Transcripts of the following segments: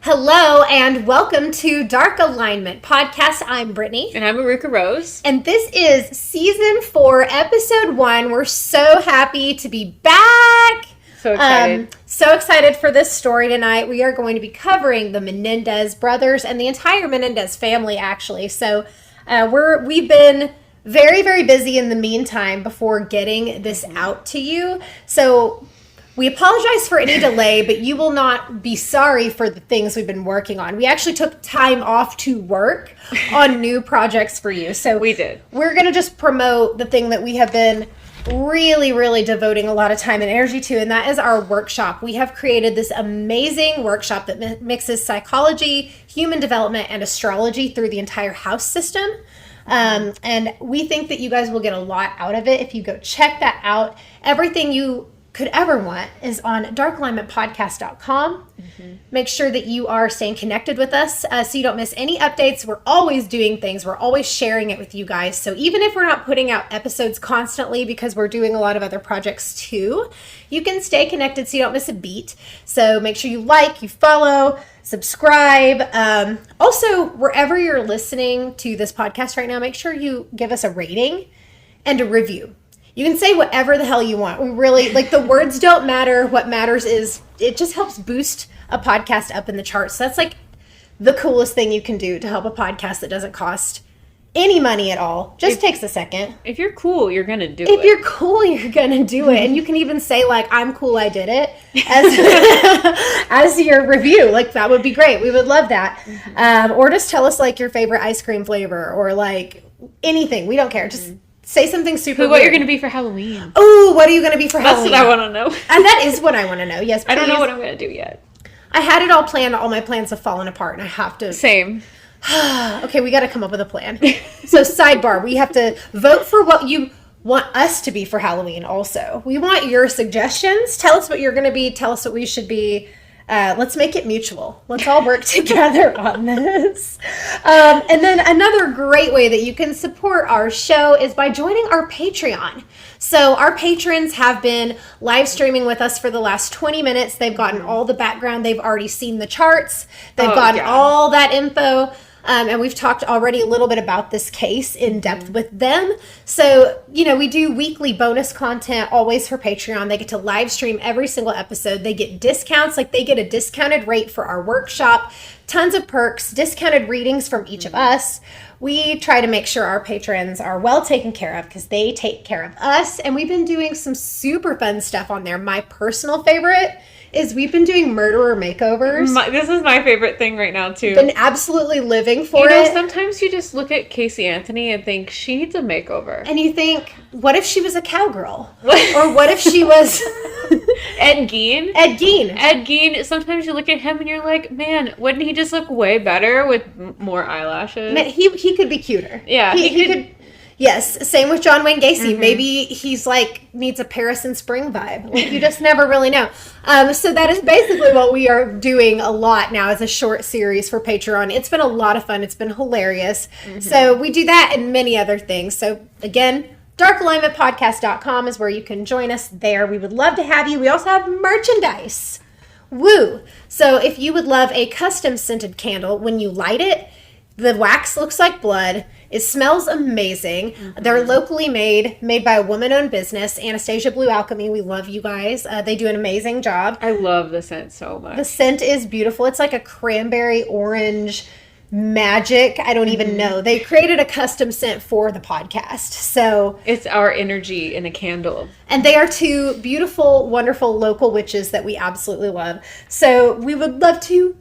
Hello and welcome to Dark Alignment Podcast. I'm Brittney. And I'm Eruca Rose. And this is Season 4, Episode 1. We're so happy to be back. So excited. So excited for this story tonight. We are going to be covering the Menendez brothers and the entire Menendez family, actually. So we've been very, very busy in the meantime before getting this out to you. So we apologize for any delay, but you will not be sorry for the things we've been working on. We actually took time off to work on new projects for you. So we did. We're going to just promote the thing that we have been really devoting a lot of time and energy to, and that is our workshop. We have created this amazing workshop that mixes psychology, human development, and astrology through the entire house system. And we think that you guys will get a lot out of it if you go check that out. Everything you could ever want is on darkalignmentpodcast.com. Make sure that you are staying connected with us so you don't miss any updates. We're always doing things. We're always sharing it with you guys. So even if we're not putting out episodes constantly because we're doing a lot of other projects too, you can stay connected so you don't miss a beat. So make sure you like, you follow, subscribe. Also, wherever you're listening to this podcast right now, make sure you give us a rating and a review. You can say whatever the hell you want. We really, the words don't matter. What matters is it just helps boost a podcast up in the charts. So that's the coolest thing you can do to help a podcast that doesn't cost any money at all. Just takes a second. If you're cool, you're going to do it. If you're cool, you're going to do it. And you can even say, I'm cool, I did it, as your review. That would be great. We would love that. Or just tell us, your favorite ice cream flavor or, anything. We don't care. Just say something super weird. What you're going to be for Halloween. Oh, what are you going to be for Halloween? That's what I want to know. And that is what I want to know. Yes, please. I don't know what I'm going to do yet. I had it all planned. All my plans have fallen apart, and I have to... Same. Okay, we got to come up with a plan. So, sidebar, we have to vote for what you want us to be for Halloween also. We want your suggestions. Tell us what you're going to be. Tell us what we should be. Let's make it mutual. Let's all work together on this. And then another great way that you can support our show is by joining our Patreon. So our patrons have been live streaming with us for the last 20 minutes. They've gotten all the background. They've already seen the charts. They've gotten all that info. And we've talked already a little bit about this case in depth with them. So, we do weekly bonus content always for Patreon. They get to live stream every single episode. They get discounts, they get a discounted rate for our workshop, tons of perks, discounted readings from each of us. We try to make sure our patrons are well taken care of because they take care of us. And we've been doing some super fun stuff on there. My personal favorite is we've been doing murderer makeovers. This is my favorite thing right now, too. Been absolutely living for it. Sometimes you just look at Casey Anthony and think, she needs a makeover. And you think, what if she was a cowgirl? Or what if she was... Ed Gein. Ed Gein, sometimes you look at him and you're like, man, wouldn't he just look way better with more eyelashes? Man, he could be cuter. Yeah, he could. Yes, same with John Wayne Gacy. Maybe he's needs a Paris and Spring vibe. You just never really know. So that is basically what we are doing a lot now as a short series for Patreon. It's been a lot of fun. It's been hilarious. So we do that and many other things. So again, darkalignmentpodcast.com is where you can join us there. We would love to have you. We also have merchandise. Woo! So if you would love a custom scented candle, when you light it, the wax looks like blood. It smells amazing. They're locally made by a woman-owned business, Anastasia Blue Alchemy. We love you guys. They do an amazing job. I love the scent so much. The scent is beautiful. It's like a cranberry orange magic. I don't even know. They created a custom scent for the podcast. So it's our energy in a candle. And they are two beautiful, wonderful local witches that we absolutely love. So we would love to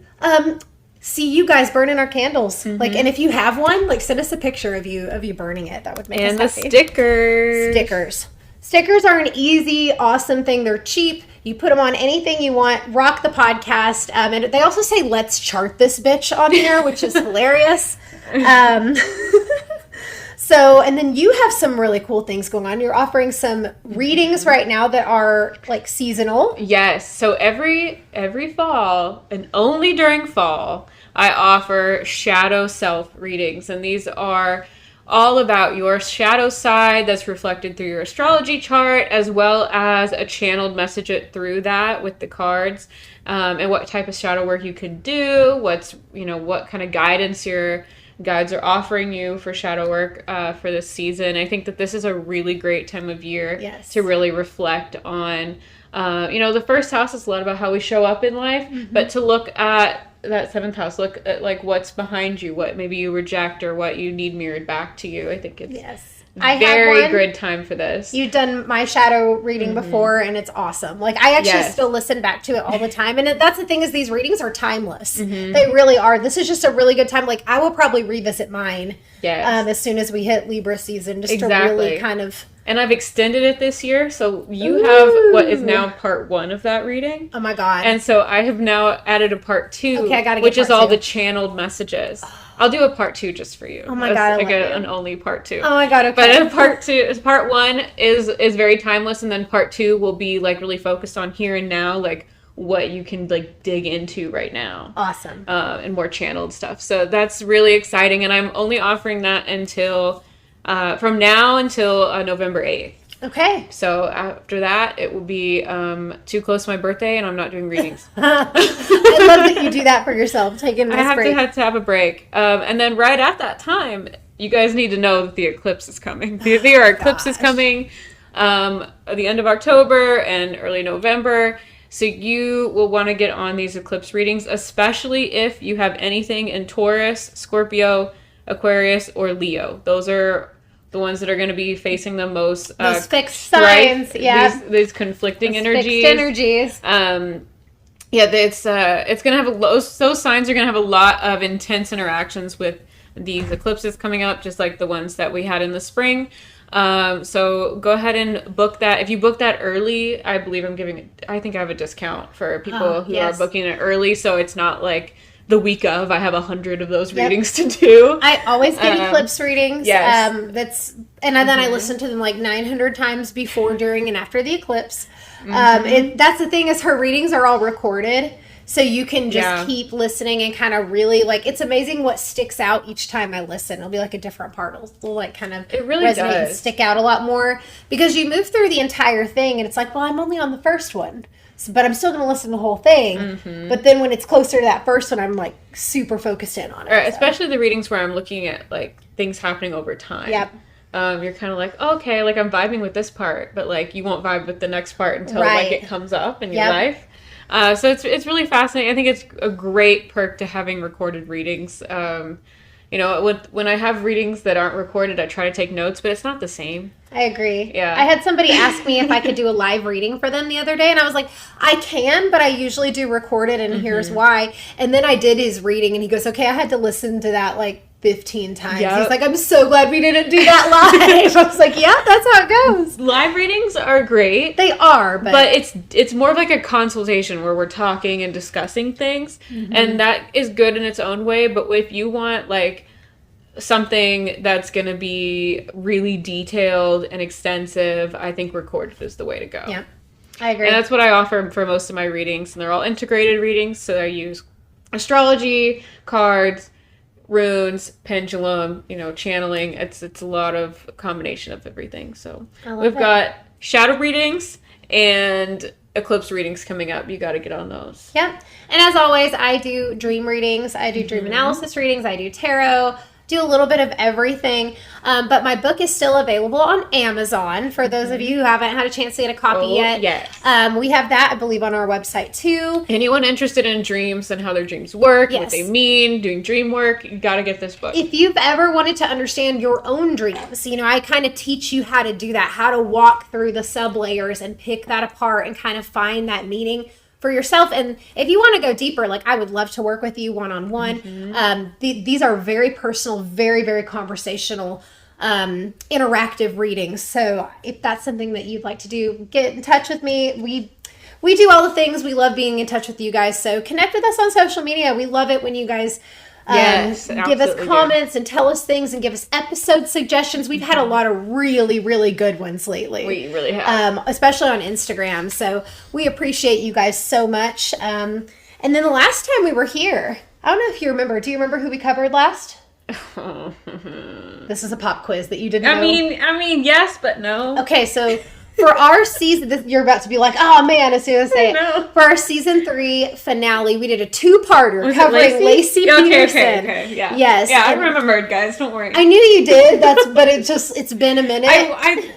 see you guys burning our candles. And if you have one, send us a picture of you burning it. That would make us happy. And the Stickers are an easy, awesome thing. They're cheap. You put them on anything you want. Rock the podcast. And they also say, let's chart this bitch on here, which is hilarious. So, and then you have some really cool things going on. You're offering some readings right now that are seasonal. Yes. So every fall, and only during fall, I offer shadow self readings. And these are all about your shadow side that's reflected through your astrology chart, as well as a channeled message it through that with the cards, and what type of shadow work you could do, what kind of guidance your guides are offering you for shadow work for this season. I think that this is a really great time of year to really reflect on, the first house is a lot about how we show up in life, but to look at that 7th house, look at like what's behind you, what maybe you reject or what you need mirrored back to you. I think it's very good time for this. You've done my shadow reading before, and it's awesome. Like, I actually still listen back to it all the time. And that's the thing, is these readings are timeless. They really are. This is just a really good time. Like, I will probably revisit mine as soon as we hit Libra season, just to really kind of... And I've extended it this year, so you have what is now part 1 of that reading. Oh my god! And so I have now added a part 2, which is all the channeled messages. I'll do a part 2 just for you. Oh my god! Like an only part 2. Oh my god! Okay. But part 1 is very timeless, and then part 2 will be like really focused on here and now, like what you can like dig into right now. Awesome. And more channeled stuff. So that's really exciting, and I'm only offering that until. From now until November 8th. Okay. So after that, it will be too close to my birthday, and I'm not doing readings. I love that you do that for yourself, taking this break. I have to have a break. And then right at that time, you guys need to know that the eclipse is coming. The eclipse is coming at the end of October and early November. So you will want to get on these eclipse readings, especially if you have anything in Taurus, Scorpio, Aquarius, or Leo. Those are the ones that are going to be facing the most those fixed signs, these conflicting energies. Fixed energies. It's going to have those signs are going to have a lot of intense interactions with these eclipses coming up, just like the ones that we had in the spring. So go ahead and book that. If you book that early, I believe I think I have a discount for people who are booking it early, so it's not like the week of I have 100 of those readings to do. I always get eclipse readings. Yes. Then I listen to them like 900 times before, during, and after the eclipse. That's the thing, is her readings are all recorded, so you can just keep listening and kind of really like. It's amazing what sticks out each time I listen. It'll be like a different part. It'll like kind of resonate and stick out a lot more, because you move through the entire thing and it's like, well, I'm only on the first one. But I'm still going to listen to the whole thing. But then when it's closer to that first one, I'm like super focused in on it. Especially the readings where I'm looking at like things happening over time. Yep. You're kind of like, okay, like I'm vibing with this part, but like you won't vibe with the next part until like it comes up in your life. So it's really fascinating. I think it's a great perk to having recorded readings. When I have readings that aren't recorded, I try to take notes, but it's not the same. I agree. Yeah. I had somebody ask me if I could do a live reading for them the other day, and I was like, I can, but I usually do recorded, and here's why. And then I did his reading, and he goes, okay, I had to listen to that like 15 times. Yep. He's like, I'm so glad we didn't do that live. I was like, yeah, that's how it goes. Live readings are great. They are, but it's more of like a consultation where we're talking and discussing things, and that is good in its own way. But if you want like something that's going to be really detailed and extensive, I think recorded is the way to go. Yeah, I agree. And that's what I offer for most of my readings, and they're all integrated readings. So I use astrology, cards, runes, pendulum, channeling. It's a lot of combination of everything. So we've got shadow readings and eclipse readings coming up. You got to get on those. Yep. And as always, I do dream readings. I do dream analysis readings. I do tarot. Do a little bit of everything, but my book is still available on Amazon for those of you who haven't had a chance to get a copy yet. Yes. We have that, I believe, on our website too. Anyone interested in dreams and how their dreams work, what they mean, doing dream work, you got to get this book. If you've ever wanted to understand your own dreams, I kind of teach you how to do that, how to walk through the sub layers and pick that apart and kind of find that meaning for yourself. And if you want to go deeper, like I would love to work with you one-on-one. These are very personal, very, very conversational, interactive readings. So if that's something that you'd like to do, get in touch with me. We do all the things. We love being in touch with you guys. So connect with us on social media. We love it when you guys give us comments and tell us things and give us episode suggestions. We've had a lot of really, really good ones lately. We really have. Especially on Instagram. So we appreciate you guys so much. And then the last time we were here, I don't know if you remember. Do you remember who we covered last? This is a pop quiz that you didn't know. I mean, yes, but no. Okay, so for our season, you're about to be like, oh man, as soon as I say it. For our season 3 finale, we did a 2-parter covering Lacey Peterson. Okay, yeah. Yes. Yeah, I remembered, guys. Don't worry. I knew you did. But it's been a minute.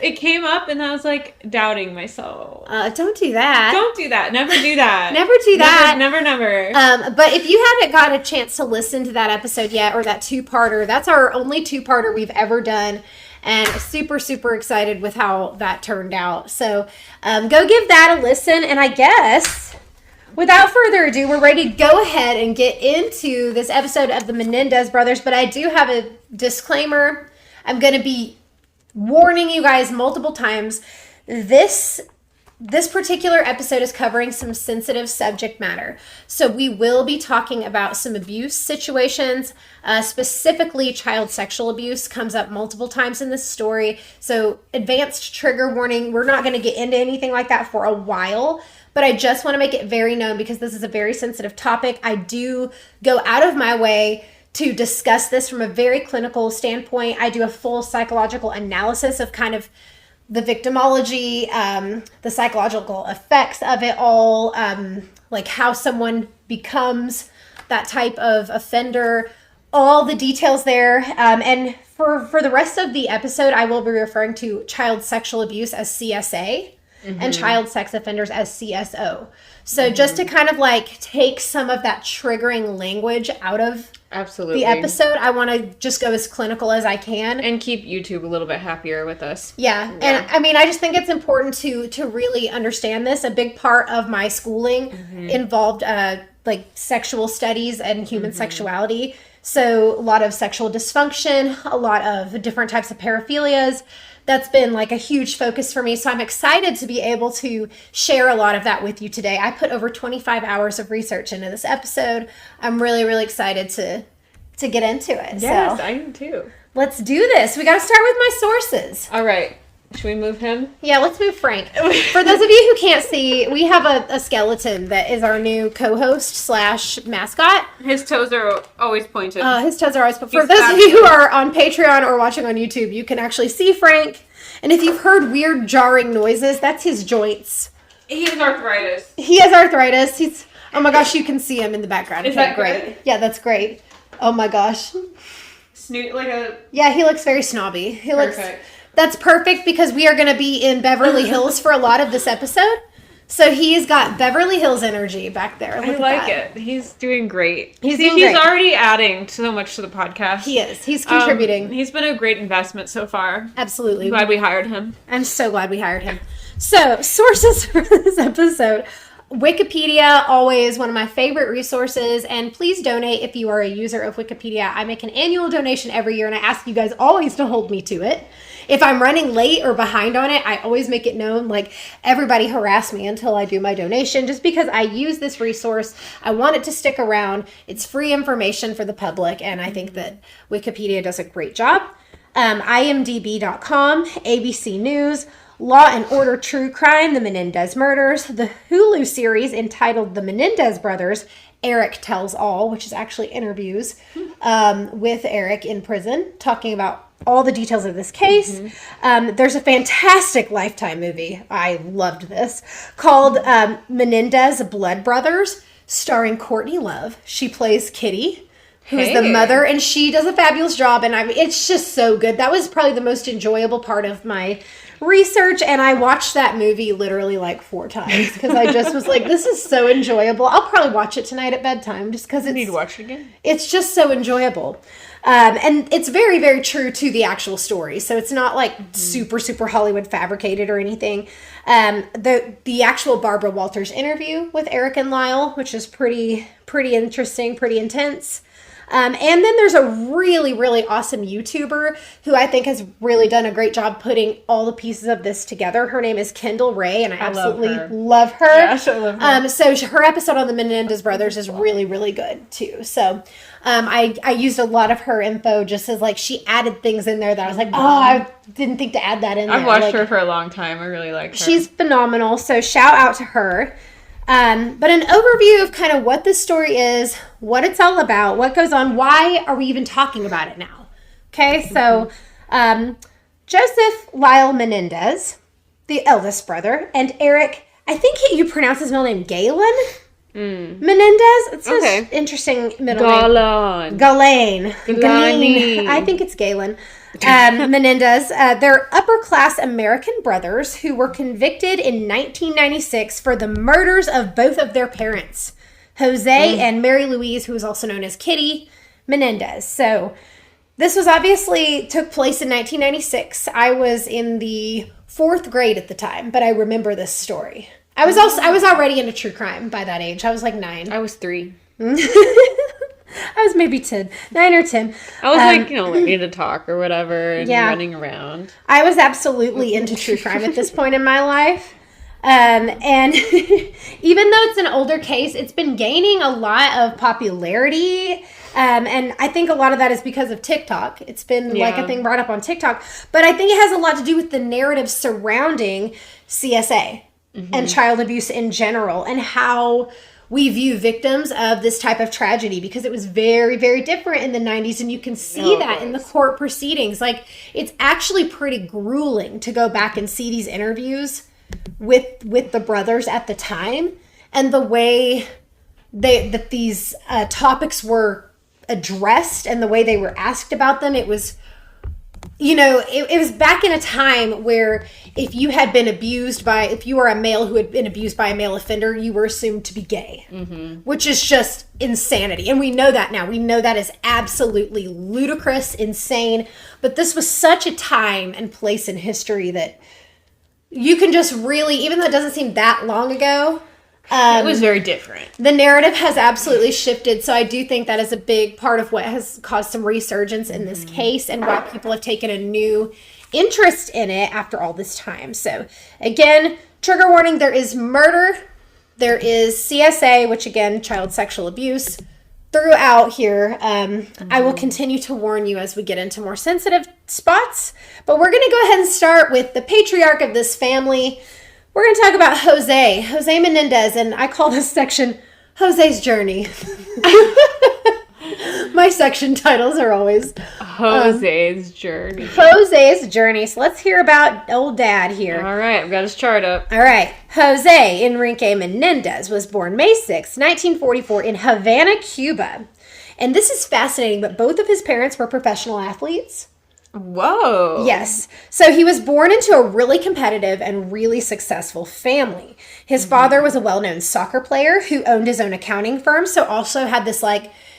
It came up and I was like doubting myself. Don't do that. Don't do that. Never do that. Never do that. Never. But if you haven't got a chance to listen to that episode yet, or that 2-parter, that's our only 2-parter we've ever done. And super, super excited with how that turned out. So go give that a listen. And I guess, without further ado, we're ready to go ahead and get into this episode of the Menendez brothers. But I do have a disclaimer. I'm going to be warning you guys multiple times. This particular episode is covering some sensitive subject matter. So we will be talking about some abuse situations, specifically child sexual abuse comes up multiple times in this story. So advanced trigger warning, we're not going to get into anything like that for a while, but I just want to make it very known because this is a very sensitive topic. I do go out of my way to discuss this from a very clinical standpoint. I do a full psychological analysis of kind of the victimology, the psychological effects of it all, like how someone becomes that type of offender, all the details there. And for the rest of the episode, I will be referring to child sexual abuse as CSA and child sex offenders as CSO. So just to kind of like take some of that triggering language out of the episode, I want to just go as clinical as I can. And keep YouTube a little bit happier with us. Yeah. And I mean, I just think it's important to really understand this. A big part of my schooling involved like sexual studies and human sexuality. So a lot of sexual dysfunction, a lot of different types of paraphilias. That's been like a huge focus for me. So I'm excited to be able to share a lot of that with you today. I put over 25 hours of research into this episode. I'm really, really excited to get into it. Yes, so, I am too. Let's do this. We got to start with my sources. All right. Should we move him? Yeah, let's move Frank. For those of you who can't see, we have a skeleton that is our new co-host / mascot. His toes are always pointed. His toes are always pointed. For those of you who are on Patreon or watching on YouTube, you can actually see Frank. And if you've heard weird jarring noises, that's his joints. He has arthritis. He has arthritis. Oh my gosh, you can see him in the background. Is that great? Good? Yeah, that's great. Oh my gosh. Snoot like a... Yeah, he looks very snobby. Perfect. That's perfect because we are going to be in Beverly Hills for a lot of this episode. So he's got Beverly Hills energy back there. I like it. He's doing great. He's already adding so much to the podcast. He is. He's contributing. He's been a great investment so far. Absolutely. I'm glad we hired him. I'm so glad we hired him. So, sources for this episode. Wikipedia, always one of my favorite resources, and please donate if you are a user of Wikipedia. I make an annual donation every year, and I ask you guys always to hold me to it. If I'm running late or behind on it, I always make it known, like, everybody harass me until I do my donation, just because I use this resource. I want it to stick around. It's free information for the public, and I think that Wikipedia does a great job. IMDb.com, ABC News, Law and Order True Crime, The Menendez Murders, the Hulu series entitled The Menendez Brothers, Eric Tells All, which is actually interviews with Eric in prison, talking about all the details of this case. There's a fantastic Lifetime movie, I loved this, called Menendez Blood Brothers, starring Courtney Love. She plays Kitty, who is the mother, and she does a fabulous job, and it's just so good. That was probably the most enjoyable part of my research, and I watched that movie literally like 4 times because I just was like, this is so enjoyable. I'll probably watch it tonight at bedtime just because I need to watch it again. It's just so enjoyable. And it's very, very true to the actual story. So it's not like super, super Hollywood fabricated or anything. The actual Barbara Walters interview with Eric and Lyle, which is pretty interesting, pretty intense. And then there's a really, really awesome YouTuber who I think has really done a great job putting all the pieces of this together. Her name is Kendall Ray, and I absolutely love her. Yes, I love her. So her episode on the Menendez brothers is really, really good too. So I used a lot of her info just as like she added things in there that I was like, oh, I didn't think to add that in there. I've watched her for a long time. I really like her. She's phenomenal. So shout out to her. But an overview of kind of what this story is, what it's all about, what goes on, why are we even talking about it now? Okay, so Joseph Lyle Menendez, the eldest brother, and Eric, I think you pronounce his middle name Galen Menendez. It's an interesting middle name. Galen. I think it's Galen. Menendez. They're upper-class American brothers who were convicted in 1996 for the murders of both of their parents, Jose and Mary Louise, who was also known as Kitty Menendez. So this was obviously took place in 1996. I was in the 4th grade at the time, but I remember this story. I was already into true crime by that age. I was like 9. I was 3. I was maybe 10, 9 or 10. I was learning to talk or whatever and running around. I was absolutely into true crime at this point in my life. And even though it's an older case, it's been gaining a lot of popularity. And I think a lot of that is because of TikTok. It's been like a thing brought up on TikTok. But I think it has a lot to do with the narrative surrounding CSA and child abuse in general, and how we view victims of this type of tragedy, because it was very, very different in the 90s. And you can see that in the court proceedings. Like, it's actually pretty grueling to go back and see these interviews with the brothers at the time, and the way that these topics were addressed and the way they were asked about them. It was, it was back in a time where if you were a male who had been abused by a male offender, you were assumed to be gay, which is just insanity. And we know that now. We know that is absolutely ludicrous, insane. But this was such a time and place in history that you can just really, even though it doesn't seem that long ago, it was very different. The narrative has absolutely shifted. So I do think that is a big part of what has caused some resurgence in this case, and why people have taken a new interest in it after all this time. So again, trigger warning, there is murder, there is CSA, which again, child sexual abuse, throughout here. I will continue to warn you as we get into more sensitive spots, but we're going to go ahead and start with the patriarch of this family. We're going to talk about Jose Menendez, and I call this section Jose's Journey. My section titles are always Jose's Journey. Jose's Journey. So let's hear about old dad here. All right, I've got his chart up. All right. Jose Enrique Menendez was born May 6, 1944 in Havana, Cuba. And this is fascinating, but both of his parents were professional athletes. Whoa. Yes. So he was born into a really competitive and really successful family. His father was a well-known soccer player who owned his own accounting firm. So also had this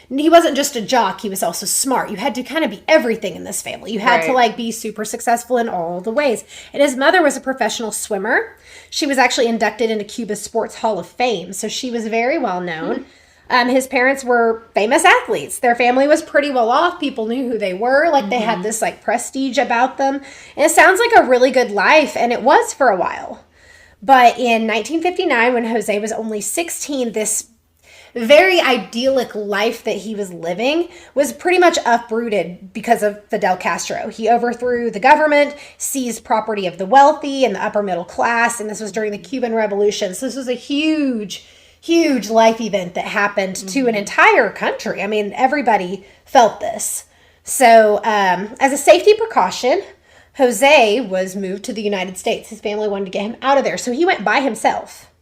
he wasn't just a jock, he was also smart. You had to kind of be everything in this family. You had to be super successful in all the ways. And his mother was a professional swimmer. She was actually inducted into Cuba's Sports Hall of Fame. So she was very well known. His parents were famous athletes. Their family was pretty well off. People knew who they were. They had this prestige about them. And it sounds like a really good life, and it was for a while. But in 1959, when Jose was only 16, this very idyllic life that he was living was pretty much uprooted because of Fidel Castro. He overthrew the government, seized property of the wealthy and the upper middle class, and this was during the Cuban Revolution. So this was a huge life event that happened to an entire country. I mean, everybody felt this. So as a safety precaution, Jose was moved to the United States. His family wanted to get him out of there. So he went by himself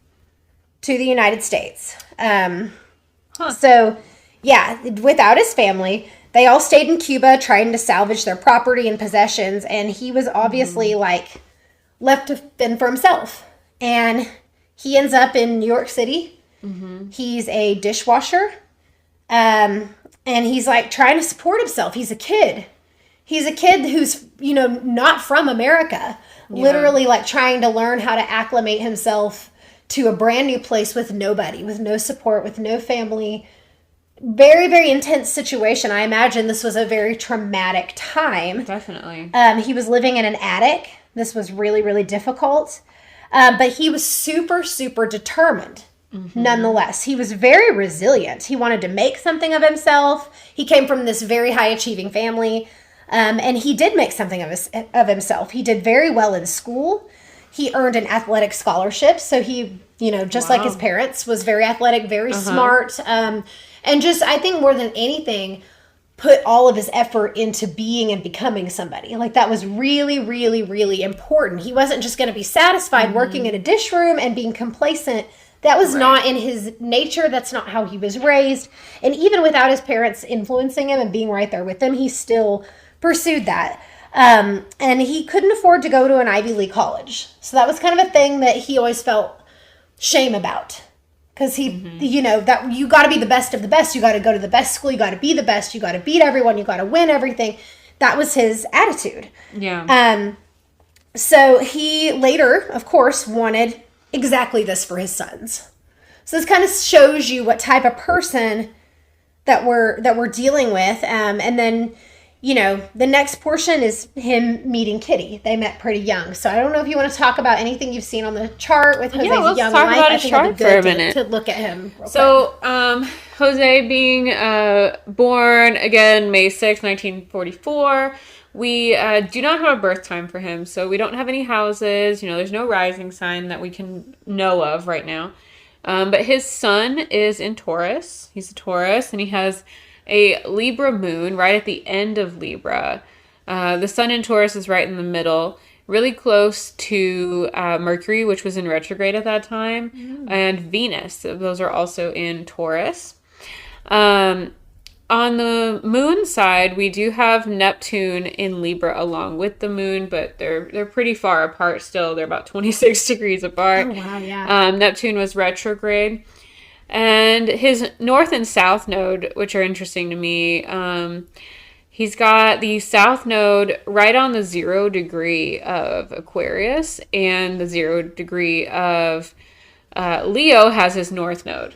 to the United States. So, without his family, they all stayed in Cuba trying to salvage their property and possessions. And he was obviously left to fend for himself. And he ends up in New York City. He's a dishwasher, and he's trying to support himself. He's a kid who's, not from America, literally trying to learn how to acclimate himself to a brand new place with nobody, with no support, with no family. Very, very intense situation. I imagine this was a very traumatic time. Definitely. He was living in an attic. This was really, really difficult. But he was super, super determined. Nonetheless, he was very resilient. He wanted to make something of himself. He came from this very high achieving family, and he did make something of himself. He did very well in school. He earned an athletic scholarship, so he just like his parents, was very athletic, very smart. And just, I think more than anything, put all of his effort into being and becoming somebody. Like, that was really, really, really important. He wasn't just going to be satisfied working in a dish room and being complacent. That was not in his nature. That's not how he was raised. And even without his parents influencing him and being right there with him, he still pursued that. And he couldn't afford to go to an Ivy League college. So that was kind of a thing that he always felt shame about. Because that you got to be the best of the best. You got to go to the best school. You got to be the best. You got to beat everyone. You got to win everything. That was his attitude. Yeah. So he later, of course, wanted exactly this for his sons. So this kind of shows you what type of person that we're dealing with. And then, the next portion is him meeting Kitty. They met pretty young. So I don't know if you want to talk about anything you've seen on the chart with Jose's young life. About his chart for a minute. To look at him. So, Jose being born, again, May 6, 1944. We do not have a birth time for him. So we don't have any houses. There's no rising sign that we can know of right now. But his sun is in Taurus. He's a Taurus, and he has a Libra moon right at the end of Libra. The sun in Taurus is right in the middle, really close to Mercury, which was in retrograde at that time, and Venus. Those are also in Taurus. On the moon side, we do have Neptune in Libra along with the moon, but they're pretty far apart still. They're about 26 degrees apart. Oh, wow, yeah. Neptune was retrograde. And his north and south node, which are interesting to me, he's got the south node right on the 0 degree of Aquarius, and the 0 degree of Leo has his north node,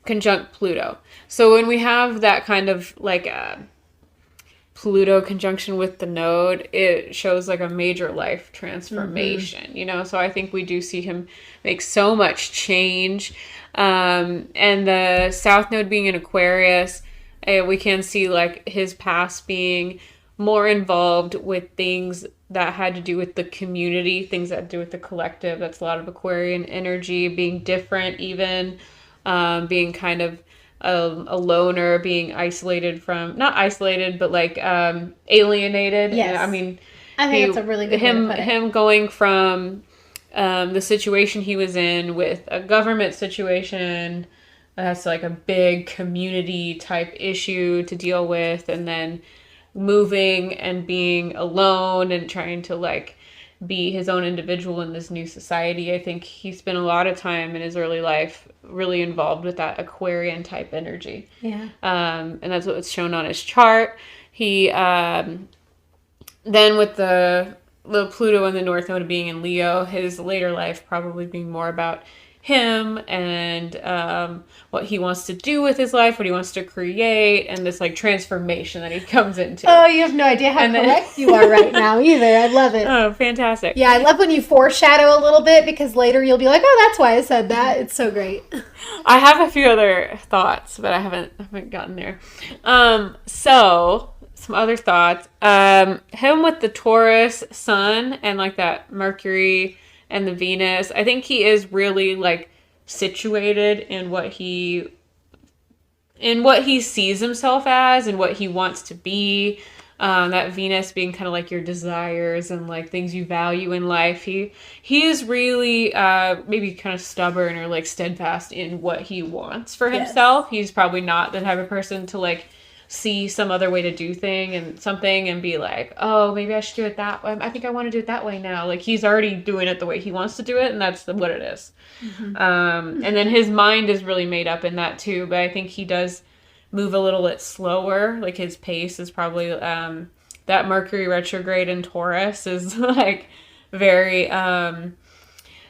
conjunct Pluto. So when we have that kind of like Pluto conjunction with the node, it shows like a major life transformation, So I think we do see him make so much change. And the south node being in Aquarius, we can see like his past being more involved with things that had to do with the community, things that had to do with the collective. That's a lot of Aquarian energy, being different even, being kind of a loner, being isolated from, not isolated, but like alienated. Yes. I think that's a really good way to put it. Him going from the situation he was in with a government situation that's like a big community type issue to deal with, and then moving and being alone and trying to like be his own individual in this new society. I think he spent a lot of time in his early life really involved with that Aquarian type energy. Yeah. And that's what's shown on his chart. He then with the Pluto and the North Node being in Leo, his later life probably being more about him and what he wants to do with his life, what he wants to create, and this like transformation that he comes into. Oh, you have no idea how correct you are right now either. I love it. Oh, fantastic. Yeah, I love when you foreshadow a little bit, because later you'll be like, oh, that's why I said that. It's so great. I have a few other thoughts, but I haven't gotten there. So some other thoughts. Him with the Taurus sun and like that Mercury and the Venus, I think he is really like situated in what he sees himself as and what he wants to be. That Venus being kind of like your desires and like things you value in life. He is really maybe kind of stubborn or like steadfast in what he wants for himself. Yes. He's probably not the type of person to like see some other way to do something and be like, oh, maybe I should do it that way. I think I want to do it that way now. Like he's already doing it the way he wants to do it, and that's what it is. Mm-hmm. And then his mind is really made up in that too, but I think he does move a little bit slower. Like his pace is probably that Mercury retrograde in Taurus is like very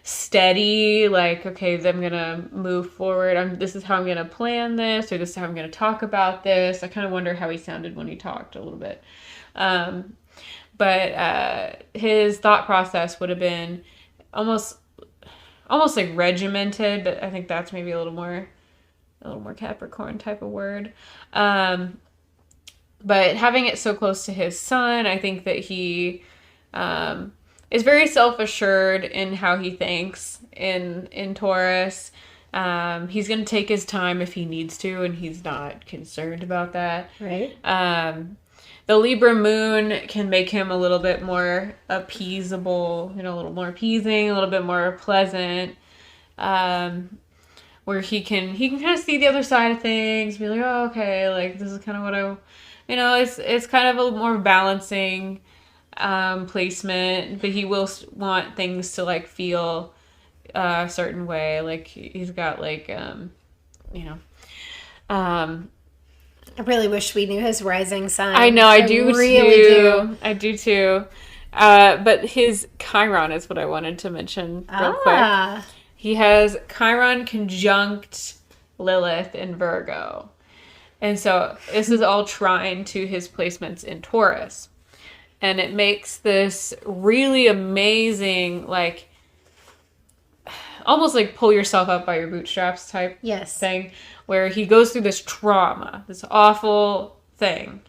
steady, like, okay, I'm gonna move forward, this is how I'm gonna plan this, or this is how I'm gonna talk about this. I kind of wonder how he sounded when he talked a little bit. But his thought process would have been almost like regimented, but I think that's maybe a little more Capricorn type of word. But having it so close to his sun, I think that he is very self-assured in how he thinks in Taurus. He's going to take his time if he needs to, and he's not concerned about that. Right. The Libra moon can make him a little bit more appeasable, a little more appeasing, a little bit more pleasant, where he can kind of see the other side of things, be like, oh, okay, like this is kind of what it's kind of a more balancing placement, but he will want things to like feel a certain way. Like he's got like, I really wish we knew his rising sign. I know, I do really too. I do too. But his Chiron is what I wanted to mention real quick. He has Chiron conjunct Lilith in Virgo. And so this is all trine to his placements in Taurus. And it makes this really amazing, like, almost like pull yourself up by your bootstraps type thing, where he goes through this trauma, this awful thing,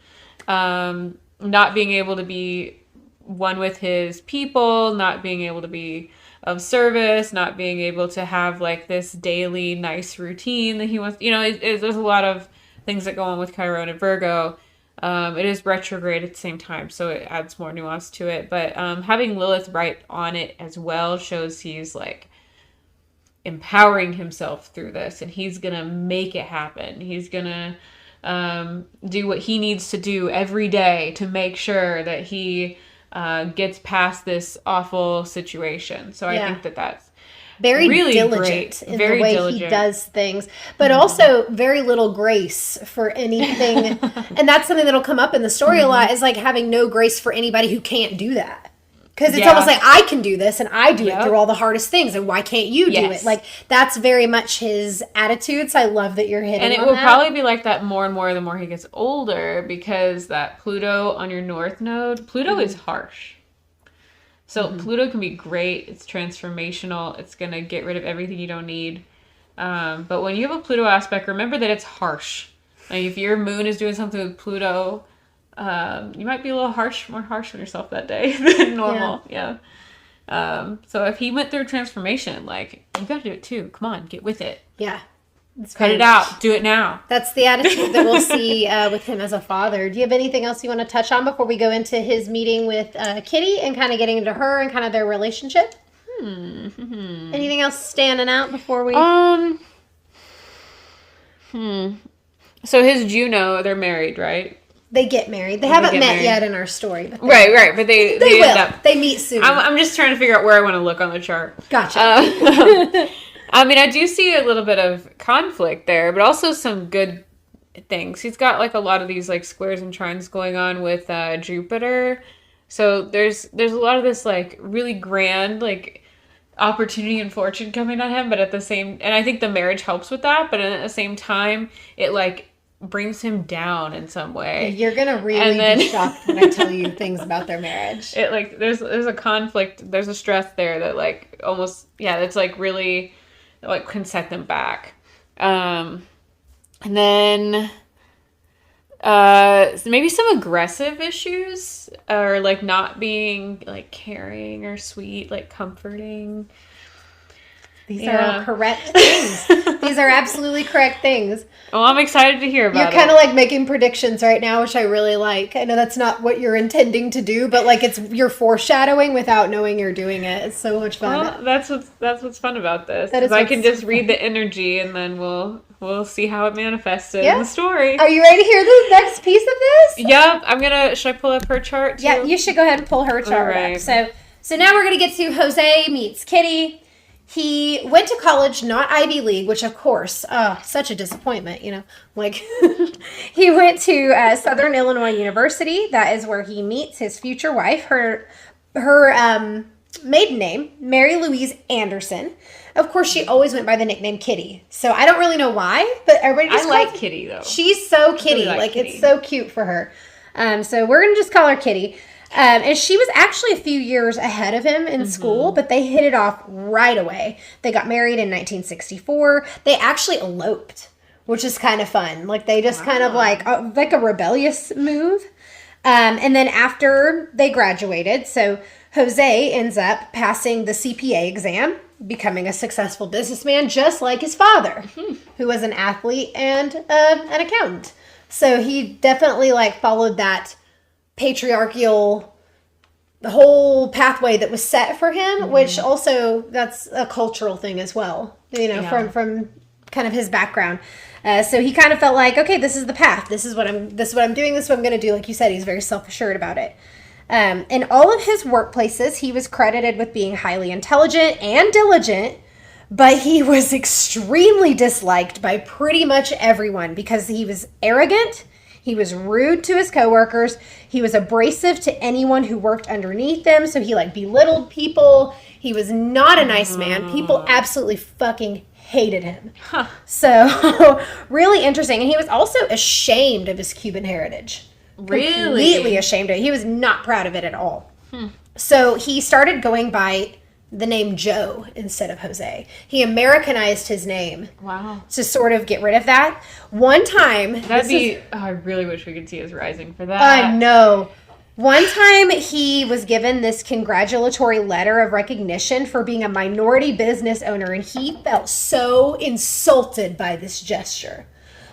not being able to be one with his people, not being able to be of service, not being able to have like this daily nice routine that he wants. There's a lot of things that go on with Chiron and Virgo. It is retrograde at the same time, so it adds more nuance to it. But having Lilith right on it as well shows he's like empowering himself through this, and he's gonna make it happen. He's gonna do what he needs to do every day to make sure that he gets past this awful situation. So I think that's very really diligent great. in Very the way diligent. he does things, but also very little grace for anything. And that's something that'll come up in the story a lot, is like having no grace for anybody who can't do that. Because it's almost like, I can do this, and I do it through all the hardest things, and why can't you do it? Like, that's very much his attitude, so I love that you're hitting on that. And it will probably be like that more and more the more he gets older, because that Pluto on your North Node, Pluto is harsh. So Pluto can be great. It's transformational. It's going to get rid of everything you don't need. But when you have a Pluto aspect, remember that it's harsh. Like if your moon is doing something with Pluto, you might be a little more harsh on yourself that day than normal. Yeah. So if he went through a transformation, like, you got to do it too. Come on, get with it. Yeah. Cut it out. Do it now. That's the attitude that we'll see with him as a father. Do you have anything else you want to touch on before we go into his meeting with Kitty and kind of getting into her and kind of their relationship? Anything else standing out before we... So his Juno, they're married, right? They get married. They haven't met yet in our story. But right. But they will. End up... They meet soon. I'm just trying to figure out where I want to look on the chart. Gotcha. I mean, I do see a little bit of conflict there, but also some good things. He's got like a lot of these like squares and trines going on with Jupiter. So there's a lot of this like really grand like opportunity and fortune coming at him, but at the same, and I think the marriage helps with that, but at the same time, it like brings him down in some way. You're gonna really be shocked when I tell you things about their marriage. It like there's a conflict, there's a stress there that like almost that's like really like can set them back. And then maybe some aggressive issues, or like not being like caring or sweet, like comforting. These are all correct things. These are absolutely correct things. Well, I'm excited to hear about it. You're kind of like making predictions right now, which I really like. I know that's not what you're intending to do, but like you're foreshadowing without knowing you're doing it. It's so much fun. Well, that's what's fun about this. I can just read the energy, and then we'll see how it manifests in the story. Are you ready to hear the next piece of this? Yeah, should I pull up her chart too? Yeah, you should go ahead and pull her chart up. So now we're going to get to Jose meets Kitty. He went to college, not Ivy League, which of course, such a disappointment, like he went to Southern Illinois University. That is where he meets his future wife, her maiden name, Mary Louise Anderson. Of course, she always went by the nickname Kitty. So I don't really know why, but everybody just like Kitty though. She's so Kitty. Really like Kitty. It's so cute for her. So we're going to just call her Kitty. And she was actually a few years ahead of him in school, but they hit it off right away. They got married in 1964. They actually eloped, which is kind of fun. Like they just kind of like a rebellious move. And then after they graduated, so Jose ends up passing the CPA exam, becoming a successful businessman, just like his father, who was an athlete and an accountant. So he definitely like followed that patriarchal, the whole pathway that was set for him, which also that's a cultural thing as well, from kind of his background. So he kind of felt like, okay, this is the path. This is what I'm doing. This is what I'm going to do. Like you said, he's very self-assured about it. In all of his workplaces, he was credited with being highly intelligent and diligent, but he was extremely disliked by pretty much everyone because he was arrogant, he was rude to his coworkers, he was abrasive to anyone who worked underneath him, so he like belittled people. He was not a nice man. People absolutely fucking hated him. So really interesting. And he was also ashamed of his Cuban heritage. Really? Completely ashamed of it. He was not proud of it at all. So he started going by the name Joe instead of Jose. He Americanized his name. Wow. To sort of get rid of that. One time... I really wish we could see his rising for that. I know. One time he was given this congratulatory letter of recognition for being a minority business owner, and he felt so insulted by this gesture.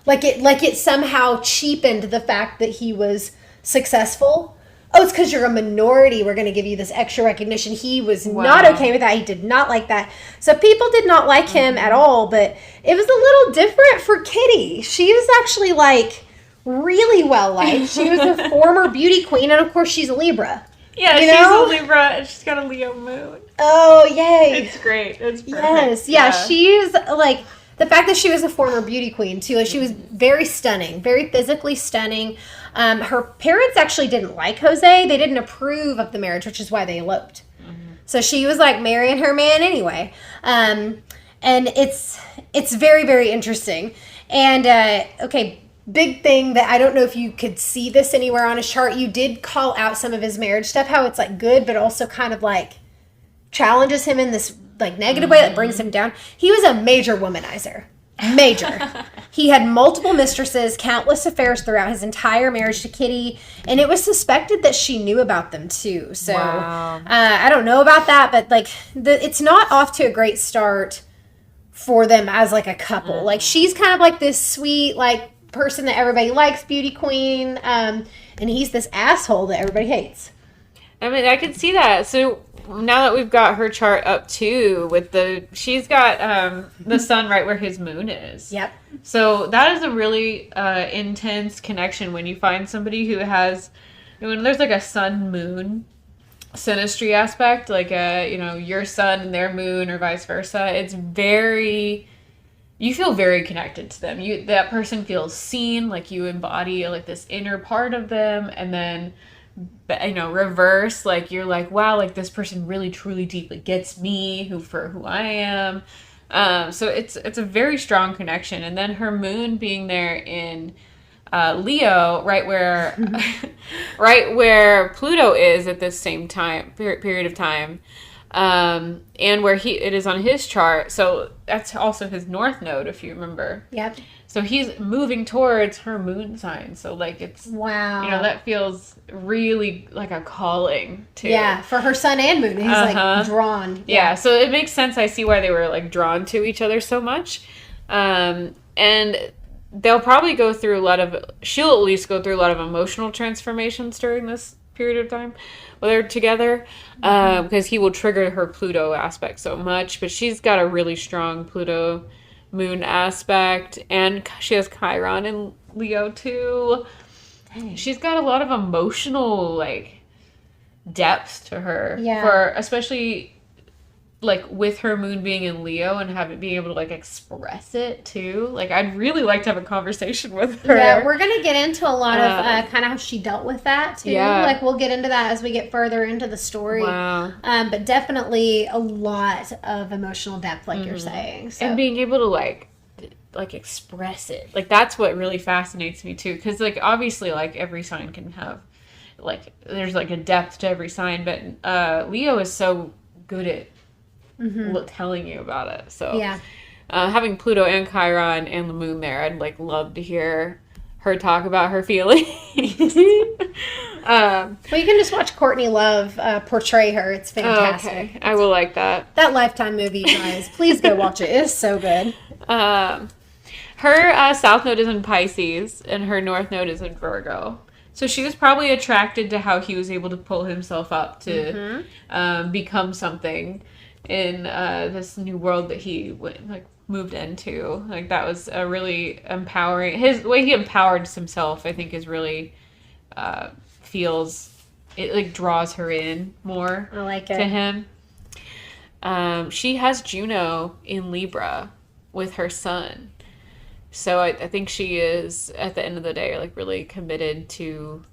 Like it somehow cheapened the fact that he was successful. Oh, it's because you're a minority. We're going to give you this extra recognition. He was not okay with that. He did not like that. So people did not like him at all, but it was a little different for Kitty. She was actually like really well liked. She was a former beauty queen, and of course she's a Libra. Yeah, she's a Libra, and she's got a Leo moon. Oh, yay. It's great. It's perfect. Yes. Yeah, she's like... The fact that she was a former beauty queen, too, like she was very stunning, very physically stunning. Her parents actually didn't like Jose. They didn't approve of the marriage, which is why they eloped. So she was like marrying her man anyway. And it's very, very interesting. And, okay, big thing that I don't know if you could see this anywhere on his chart. You did call out some of his marriage stuff, how it's like good, but also kind of like challenges him in this like negative way that brings him down. He was a major womanizer. Major. He had multiple mistresses, countless affairs throughout his entire marriage to Kitty, and it was suspected that she knew about them too. So I don't know about that, but like it's not off to a great start for them as like a couple. Like she's kind of like this sweet like person that everybody likes, beauty queen, and he's this asshole that everybody hates. I mean, I can see that. So now that we've got her chart up too, she's got the sun right where his moon is. Yep. So that is a really intense connection when you find somebody who has, when there's like a sun moon synastry aspect, like your sun and their moon or vice versa. It's you feel very connected to them. That person feels seen, like you embody like this inner part of them, and then reverse, like you're like, wow, like this person really truly deeply gets me for who I am. So it's a very strong connection. And then her moon being there in Leo, right where Pluto is at this same time period of time, and where it is on his chart. So that's also his north node, if you remember. Yep. So he's moving towards her moon sign. So like it's, wow, that feels really like a calling too. Yeah, for her sun and moon. He's like drawn. Yeah, so it makes sense. I see why they were like drawn to each other so much. And they'll probably she'll at least go through a lot of emotional transformations during this period of time while they're together. Because he will trigger her Pluto aspect so much. But she's got a really strong Pluto moon aspect, and she has Chiron in Leo too. Dang. She's got a lot of emotional like depth to her, for especially like with her moon being in Leo and being able to like express it too. Like I'd really like to have a conversation with her. Yeah, we're gonna get into a lot of kind of how she dealt with that too. Yeah. Like we'll get into that as we get further into the story. Wow. But definitely a lot of emotional depth, like you're saying. So. And being able to like express it. Like that's what really fascinates me too. Because like obviously like every sign can have like there's like a depth to every sign, but Leo is so good at telling you about it. So yeah, having Pluto and Chiron and the moon there, I'd like love to hear her talk about her feelings. Well, you can just watch Courtney Love portray her. It's fantastic. Oh, okay. I will like that. That Lifetime movie, guys. Please go watch it. It's so good. Her south node is in Pisces, and her north node is in Virgo. So she was probably attracted to how he was able to pull himself up to become something in this new world that he moved into. Like, that was a really empowering. His way he empowers himself, I think, is really feels it like draws her in more. I like it. To him. She has Juno in Libra with her sun. So I think she is, at the end of the day, like, really committed to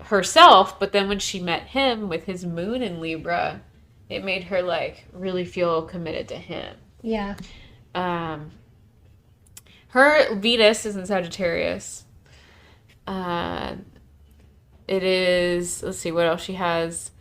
herself. But then when she met him with his moon in Libra, it made her, like, really feel committed to him. Yeah. Her Venus is in Sagittarius. It is, let's see what else she has.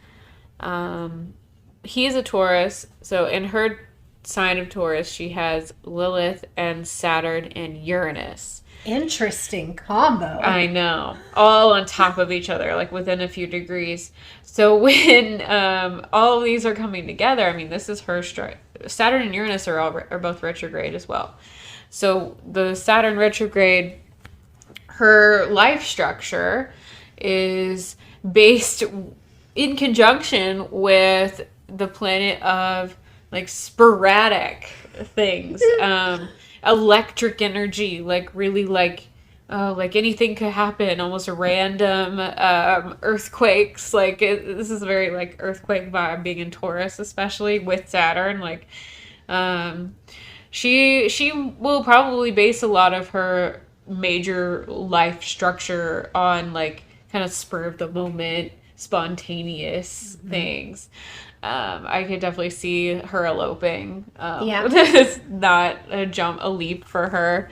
He is a Taurus. So in her sign of Taurus, she has Lilith and Saturn and Uranus. Interesting combo. I know. All on top of each other, like within a few degrees. So when all of these are coming together, I mean, this is her Saturn and Uranus are both retrograde as well. So the Saturn retrograde, her life structure is based in conjunction with the planet of, like, sporadic things, electric energy, like, really, like anything could happen, almost random earthquakes. Like, this is a very, like, earthquake vibe being in Taurus, especially with Saturn. Like, she will probably base a lot of her major life structure on, like, kind of spur of the moment, spontaneous things. I could definitely see her eloping. It's not a leap for her.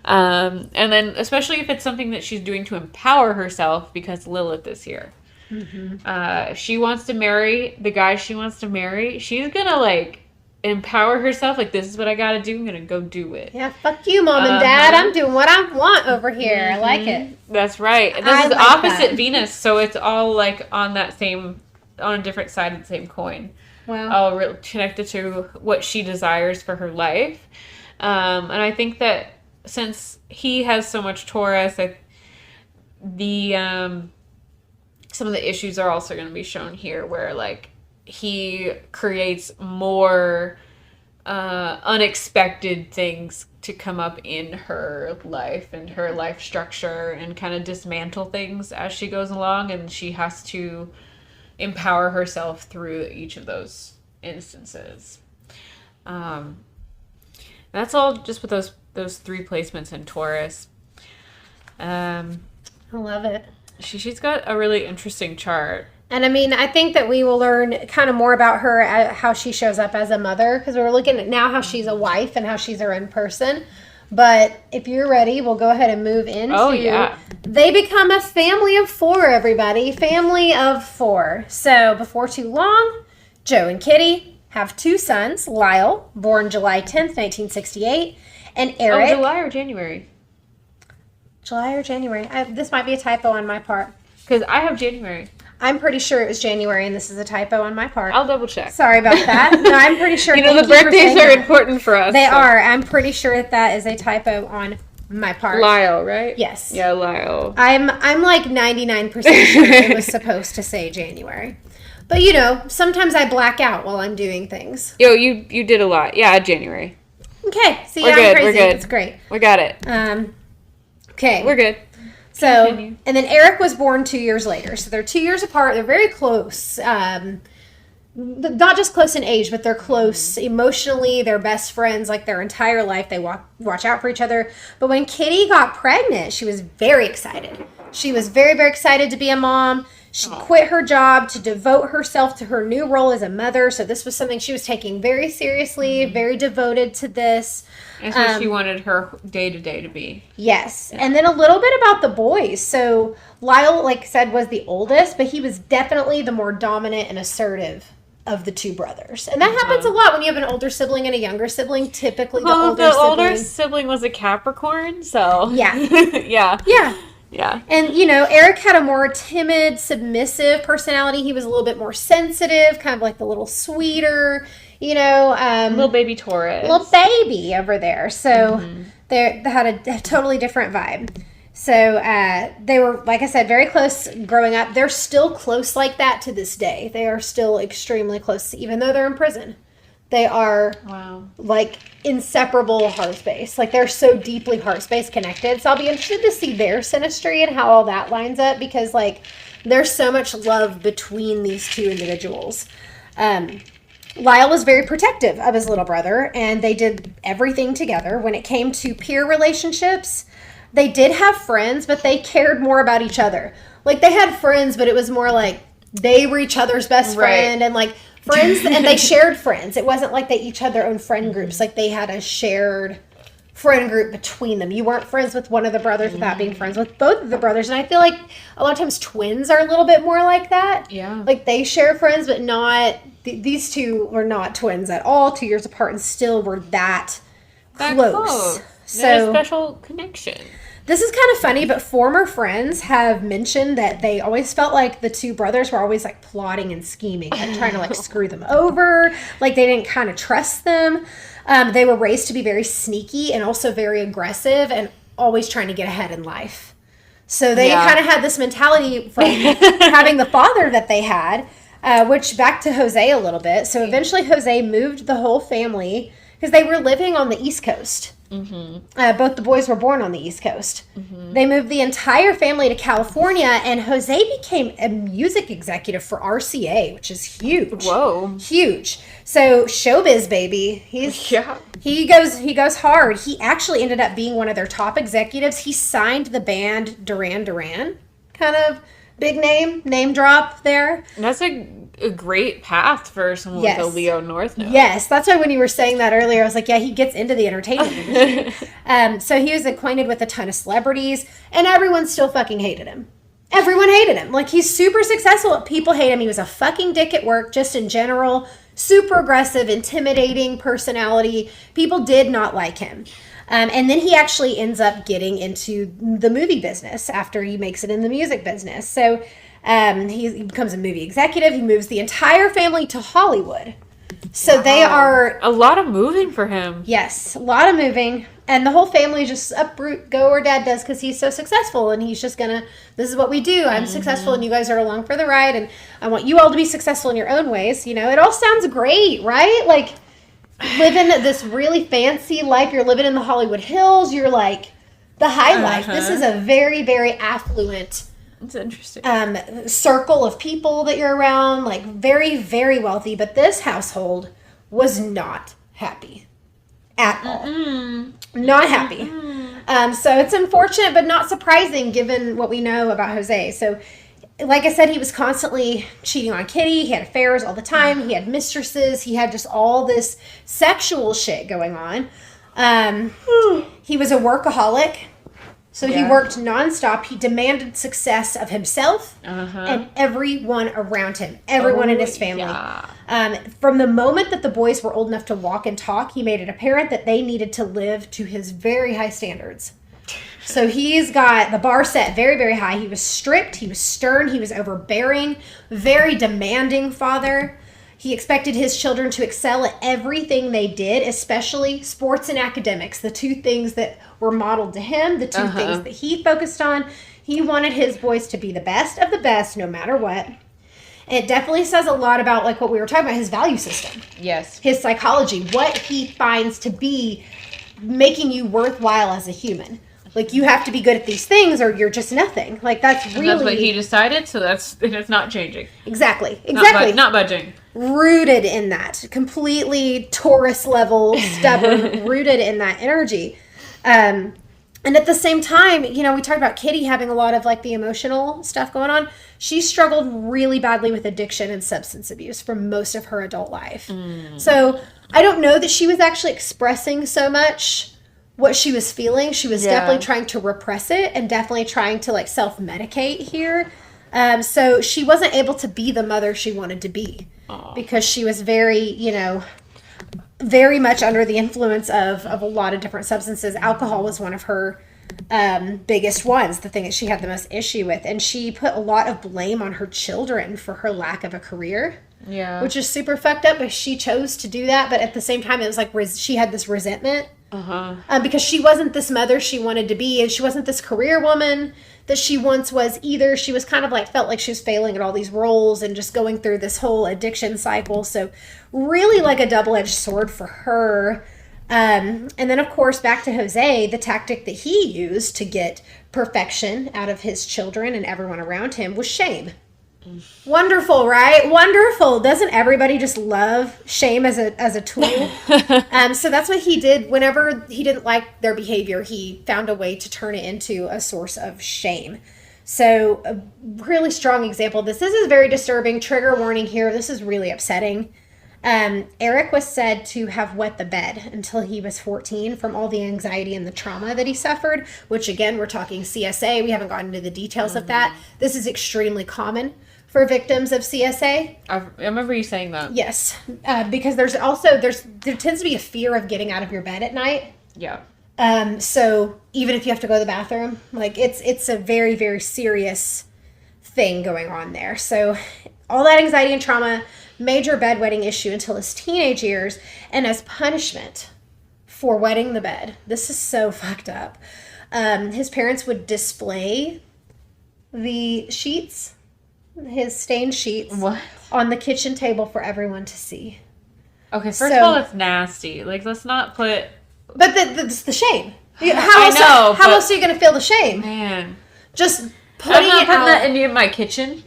And then, especially if it's something that she's doing to empower herself, because Lilith is here. If she wants to marry the guy she wants to marry, she's gonna, like, empower herself. Like, this is what I gotta do. I'm gonna go do it. Yeah, fuck you, Mom and Dad. I'm doing what I want over here. I like it. That's right. And this is like opposite Venus, so it's all, like, on a different side of the same coin. Wow. All connected to what she desires for her life. And I think that since he has so much Taurus, some of the issues are also going to be shown here, where, like, he creates more unexpected things to come up in her life and her life structure, and kind of dismantle things as she goes along, and she has to empower herself through each of those instances. That's all just with those three placements in Taurus. I love it. She's got a really interesting chart. And I mean, I think that we will learn kind of more about her, how she shows up as a mother, because we're looking at now how she's a wife and how she's her own person. But if you're ready, we'll go ahead and move into... Oh, yeah. They become a family of 4, everybody. Family of 4. So before too long, Joe and Kitty have 2 sons, Lyle, born July 10th, 1968, and Eric... Oh, July or January? July or January. This might be a typo on my part. Because I have January. I'm pretty sure it was January, and this is a typo on my part. I'll double check. Sorry about that. No, I'm pretty sure. The birthdays are important for us. They are. I'm pretty sure that is a typo on my part. Lyle, right? Yes. Yeah, Lyle. I'm like 99% sure it was supposed to say January. But, sometimes I black out while I'm doing things. Yo, you did a lot. Yeah, January. Okay. See, I'm crazy. We're good. It's great. We got it. Okay. We're good. So, Continue. And then Eric was born 2 years later. So they're 2 years apart. They're very close. Not just close in age, but they're close emotionally. They're best friends like their entire life. They watch out for each other. But when Kitty got pregnant, she was very excited. She was very, very excited to be a mom. She quit her job to devote herself to her new role as a mother. So this was something she was taking very seriously, very devoted to this. And so she wanted her day-to-day to be. Yes. Yeah. And then a little bit about the boys. So Lyle, like I said, was the oldest, but he was definitely the more dominant and assertive of the 2 brothers. And that happens a lot when you have an older sibling and a younger sibling. Typically the older sibling was a Capricorn, so... Yeah. Yeah. Yeah. Yeah. And, you know, Eric had a more timid, submissive personality. He was a little bit more sensitive, kind of like the little sweeter, you know. Little baby Taurus. Little baby over there. So they had a totally different vibe. So they were, like I said, very close growing up. They're still close like that to this day. They are still extremely close, even though they're in prison. They are, like, inseparable heart space. Like, they're so deeply heart space connected. So I'll be interested to see their synastry and how all that lines up, because, like, there's so much love between these two individuals. Lyle was very protective of his little brother, and they did everything together. When it came to peer relationships, they did have friends, but they cared more about each other. Like, they had friends, but it was more like they were each other's best friend, and, like, friends, and they shared friends. It wasn't like they each had their own friend groups. Like, they had a shared friend group between them. You weren't friends with one of the brothers without being friends with both of the brothers. And I feel like a lot of times twins are a little bit more like that. Yeah. Like, they share friends, but not... these two were not twins at all, 2 years apart, and still were that close. So, a special connection. This is kind of funny, but former friends have mentioned that they always felt like the two brothers were always, like, plotting and scheming, like, trying to, like, screw them over. Like, they didn't kind of trust them. They were raised to be very sneaky and also very aggressive and always trying to get ahead in life. So they kind of had this mentality from having the father that they had, which back to Jose a little bit. So eventually Jose moved the whole family because they were living on the East Coast. Both the boys were born on the East Coast. They moved the entire family to California, and Jose became a music executive for RCA, which is huge. Whoa. Huge. So showbiz, baby. He goes hard. He actually ended up being one of their top executives. He signed the band Duran Duran. Kind of big name drop there. And that's a great path for someone with a Leo North Node. Yes, that's why when you were saying that earlier, I was like, yeah, he gets into the entertainment industry. So he was acquainted with a ton of celebrities, and everyone still fucking hated him. Everyone hated him. Like, he's super successful. People hate him. He was a fucking dick at work, just in general. Super aggressive, intimidating personality. People did not like him. And then he actually ends up getting into the movie business after he makes it in the music business. So he becomes a movie executive. He moves the entire family to Hollywood. So they are... a lot of moving for him. Yes, a lot of moving. And the whole family just uproot, go where dad does because he's so successful. And he's just going to, this is what we do. I'm successful and you guys are along for the ride. And I want you all to be successful in your own ways. You know, it all sounds great, right? Like... living this really fancy life. You're living in the Hollywood Hills. You're like the high life. This is a very, very affluent It's interesting. Circle of people that you're around. Like very, very wealthy. But this household was not happy at all. Not happy. So it's unfortunate, but not surprising given what we know about Jose. So like I said, he was constantly cheating on Kitty. He had affairs all the time. He had mistresses. He had just all this sexual shit going on. He was a workaholic. So he worked nonstop. He demanded success of himself and everyone around him. Everyone in his family. From the moment that the boys were old enough to walk and talk, he made it apparent that they needed to live to his very high standards. So he's got the bar set very, very high. He was strict. He was stern. He was overbearing. Very demanding father. He expected his children to excel at everything they did, especially sports and academics, the two things that were modeled to him, the two things that he focused on. He wanted his boys to be the best of the best, no matter what. And it definitely says a lot about, like what we were talking about, his value system. Yes. His psychology, what he finds to be making you worthwhile as a human. Like, you have to be good at these things or you're just nothing. Like, that's really... And that's what he decided, so it's not changing. Exactly. Not budging. Rooted in that. Completely Taurus level, stubborn, rooted in that energy. And at the same time, you know, we talked about Kitty having a lot of, like, the emotional stuff going on. She struggled really badly with addiction and substance abuse for most of her adult life. So, I don't know that she was actually expressing so much what she was feeling. She was definitely trying to repress it and definitely trying to, like, self-medicate here. So she wasn't able to be the mother she wanted to be because she was very, you know, very much under the influence of a lot of different substances. Alcohol was one of her biggest ones, the thing that she had the most issue with. And she put a lot of blame on her children for her lack of a career. Yeah. Which is super fucked up, but she chose to do that. But at the same time, it was like she had this resentment. Because she wasn't this mother she wanted to be, and she wasn't this career woman that she once was either. She was kind of like, felt like she was failing at all these roles and just going through this whole addiction cycle. So really like a double-edged sword for her. And then, of course, back to Jose, the tactic that he used to get perfection out of his children and everyone around him was shame. Wonderful, right? Wonderful. Doesn't everybody just love shame as a tool? So that's what he did. Whenever he didn't like their behavior, he found a way to turn it into a source of shame. So a really strong example. This is very disturbing. Trigger warning here. This is really upsetting. Eric was said to have wet the bed until he was 14 from all the anxiety and the trauma that he suffered, which again, we're talking CSA. We haven't gotten into the details of that. This is extremely common for victims of CSA. I remember you saying that. Yes. Because there tends to be a fear of getting out of your bed at night. Yeah. So even if you have to go to the bathroom, like it's a very, very serious thing going on there. So all that anxiety and trauma, major bedwetting issue until his teenage years, and as punishment for wetting the bed. This is so fucked up. His parents would display the sheets, his stained sheets, on the kitchen table for everyone to see. Okay, first of all, that's nasty. Like, let's not put... But that's the shame. How else are you going to feel the shame? Man. Just putting that in my kitchen.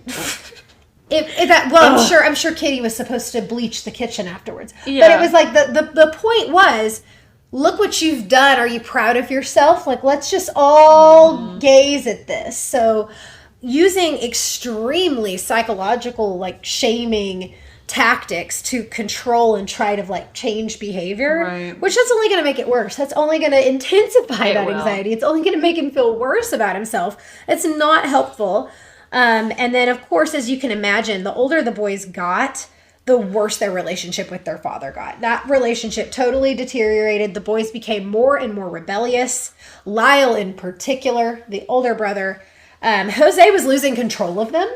I'm sure Kitty was supposed to bleach the kitchen afterwards. Yeah. But it was like the point was, look what you've done. Are you proud of yourself? Like, let's just all gaze at this. So using extremely psychological, like, shaming tactics to control and try to, like, change behavior, right. Which that's only going to make it worse. That's only going to intensify that anxiety. It's only going to make him feel worse about himself. It's not helpful. And then, of course, as you can imagine, the older the boys got, the worse their relationship with their father got. That relationship totally deteriorated. The boys became more and more rebellious. Lyle, in particular, the older brother, Jose was losing control of them.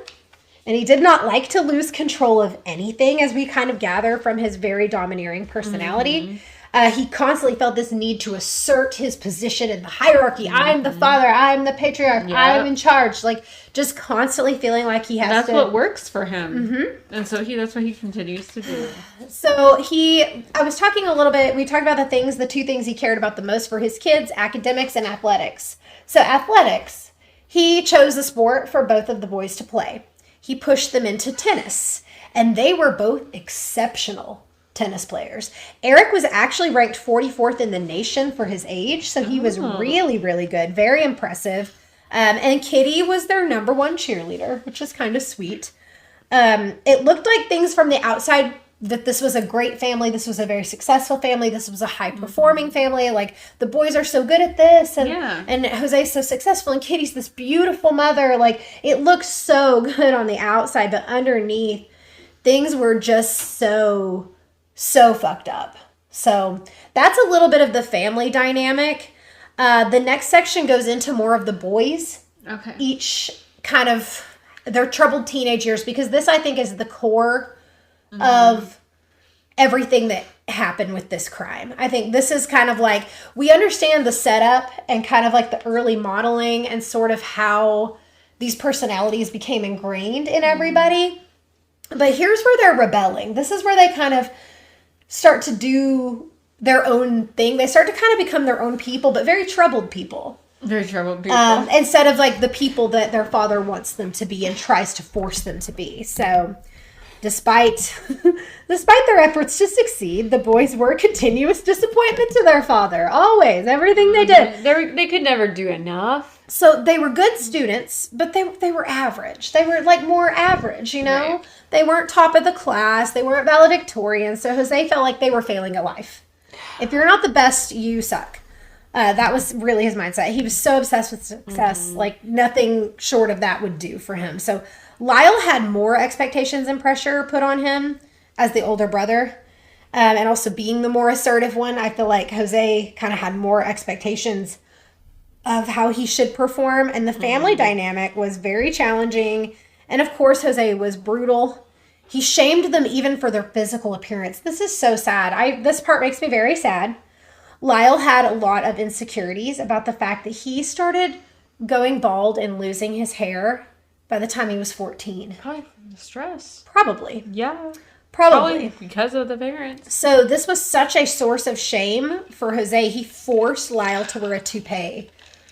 And he did not like to lose control of anything, as we kind of gather from his very domineering personality. He constantly felt this need to assert his position in the hierarchy. I'm the father. I'm the patriarch. Yep. I'm in charge. Like, just constantly feeling like he has That's what works for him. And so that's what he continues to do. So I was talking a little bit, we talked about the two things he cared about the most for his kids, academics and athletics. So athletics, he chose a sport for both of the boys to play. He pushed them into tennis, and they were both exceptional tennis players. Eric was actually ranked 44th in the nation for his age, so he was really, really good, very impressive. And Kitty was their number one cheerleader, which was kind of sweet. It looked like things from the outside that this was a great family. This was a very successful family. This was a high-performing family. Like, the boys are so good at this, and Jose's so successful, and Kitty's this beautiful mother. Like, it looked so good on the outside, but underneath, things were just so fucked up. So that's a little bit of the family dynamic. The next section goes into more of the boys. Okay. Each kind of their troubled teenage years, because this, I think, is the core of everything that happened with this crime. I think this is kind of like, we understand the setup and kind of like the early modeling and sort of how these personalities became ingrained in everybody. But here's where they're rebelling. This is where they kind of start to do their own thing. They start to kind of become their own people, but very troubled people. Very troubled people. Instead of like the people that their father wants them to be and tries to force them to be. So despite their efforts to succeed, the boys were a continuous disappointment to their father. Always. Everything they did. They could never do enough. So they were good students, but they were average. They were like more average, you know? Right. They weren't top of the class. They weren't valedictorian. So Jose felt like they were failing at life. If you're not the best, you suck. That was really his mindset. He was so obsessed with success. Like, nothing short of that would do for him. So Lyle had more expectations and pressure put on him as the older brother. And also being the more assertive one, I feel like Jose kind of had more expectations of how he should perform. And the family dynamic was very challenging. And of course, Jose was brutal. He shamed them even for their physical appearance. This is so sad. This part makes me very sad. Lyle had a lot of insecurities about the fact that he started going bald and losing his hair by the time he was 14. Probably from the stress. Probably. Yeah. Probably because of the parents. So this was such a source of shame for Jose. He forced Lyle to wear a toupee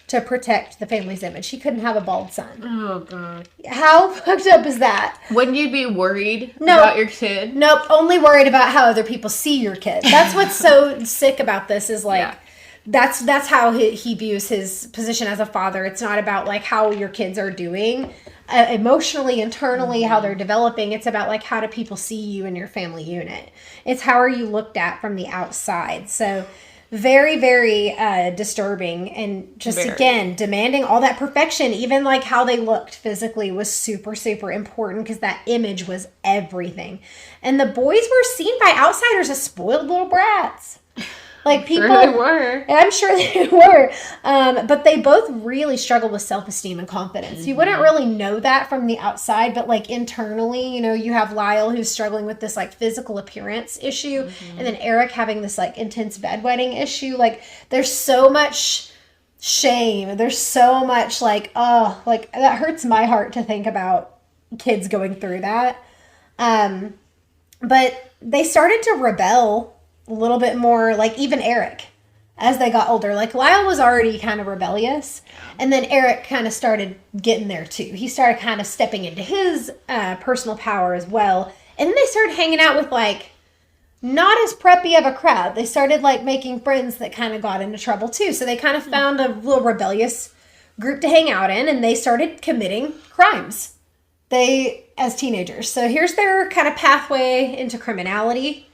to protect the family's image. He couldn't have a bald son. Oh, God. How fucked up is that? Wouldn't you be worried about your kid? Nope. Only worried about how other people see your kid. That's what's so sick about this is like, that's how he views his position as a father. It's not about like how your kids are doing emotionally, internally, how they're developing. It's about like how do people see you and your family unit. It's how are you looked at from the outside. So very, very disturbing, and just again demanding all that perfection. Even like how they looked physically was super, super important because that image was everything. And the boys were seen by outsiders as spoiled little brats. Like people, sure they were. I'm sure they were. But they both really struggled with self-esteem and confidence. You wouldn't really know that from the outside, but like internally, you know, you have Lyle who's struggling with this like physical appearance issue, and then Eric having this like intense bedwetting issue. Like there's so much shame. There's so much like, oh, like that hurts my heart to think about kids going through that. But they started to rebel a little bit more, like even Eric, as they got older. Like Lyle was already kind of rebellious, and then Eric kind of started getting there too. He started kind of stepping into his personal power as well. And then they started hanging out with like not as preppy of a crowd. They started like making friends that kind of got into trouble too. So they kind of found a little rebellious group to hang out in, and they started committing crimes as teenagers. So here's their kind of pathway into criminality.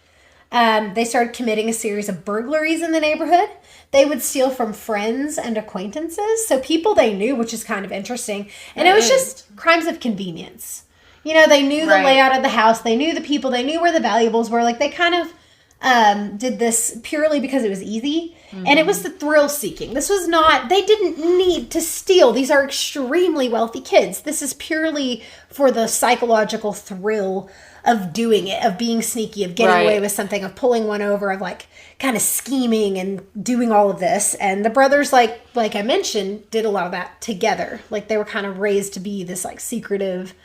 They started committing a series of burglaries in the neighborhood. They would steal from friends and acquaintances, so people they knew, which is kind of interesting. And it was just crimes of convenience. You know, they knew the layout of the house. They knew the people. They knew where the valuables were. Like, they kind of did this purely because it was easy. And it was the thrill seeking. This was not, they didn't need to steal. These are extremely wealthy kids. This is purely for the psychological thrill of doing it, of being sneaky, of getting away with something, of pulling one over, of like kind of scheming and doing all of this. And the brothers, like I mentioned, did a lot of that together. Like they were kind of raised to be this like secretive,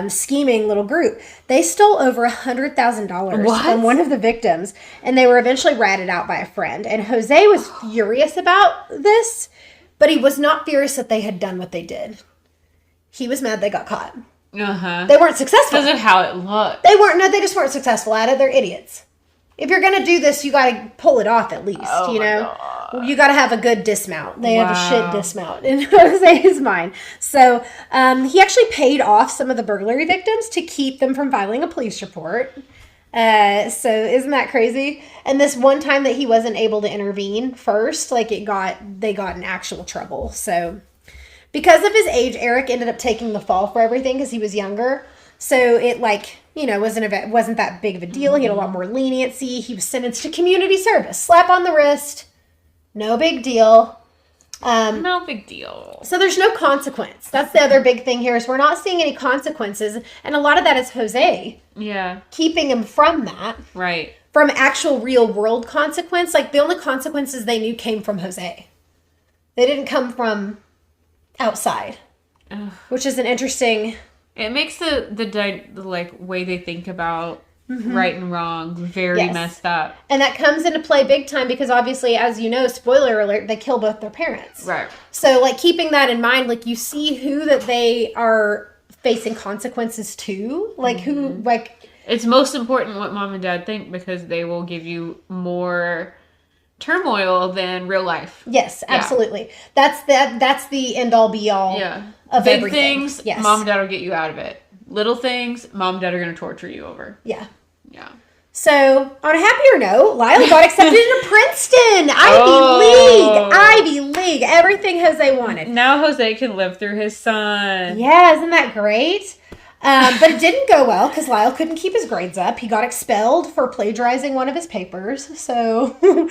scheming little group. They stole over $100,000 from one of the victims, and they were eventually ratted out by a friend. And Jose was furious about this, but he was not furious that they had done what they did. He was mad they got caught. They weren't successful. Because of how it looked. They just weren't successful at it. They're idiots. If you're going to do this, you got to pull it off at least, you know? God. You got to have a good dismount. They have a shit dismount in Jose's mind. So he actually paid off some of the burglary victims to keep them from filing a police report. So isn't that crazy? And this one time that he wasn't able to intervene first, like they got in actual trouble. So because of his age, Eric ended up taking the fall for everything because he was younger. So it wasn't that big of a deal. He had a lot more leniency. He was sentenced to community service. Slap on the wrist. No big deal. No big deal. So there's no consequence. That's the other big thing here is we're not seeing any consequences. And a lot of that is Jose. Yeah. Keeping him from that. Right. From actual real world consequence. Like the only consequences they knew came from Jose. They didn't come from outside. Which is an interesting... It makes the way they think about right and wrong very messed up. And that comes into play big time because obviously, as you know, spoiler alert, they kill both their parents. Right. So like keeping that in mind, like you see who that they are facing consequences to, like who, like... It's most important what mom and dad think because they will give you more turmoil than real life. Yes, absolutely. Yeah. That's the end all be all. Yeah. Of big everything. Things, mom and dad will get you out of it. Little things, mom and dad are going to torture you over. Yeah. Yeah. So, on a happier note, Lyle got accepted into Princeton. Ivy League. Everything Jose wanted. Now Jose can live through his son. Yeah, isn't that great? But it didn't go well because Lyle couldn't keep his grades up. He got expelled for plagiarizing one of his papers. So, the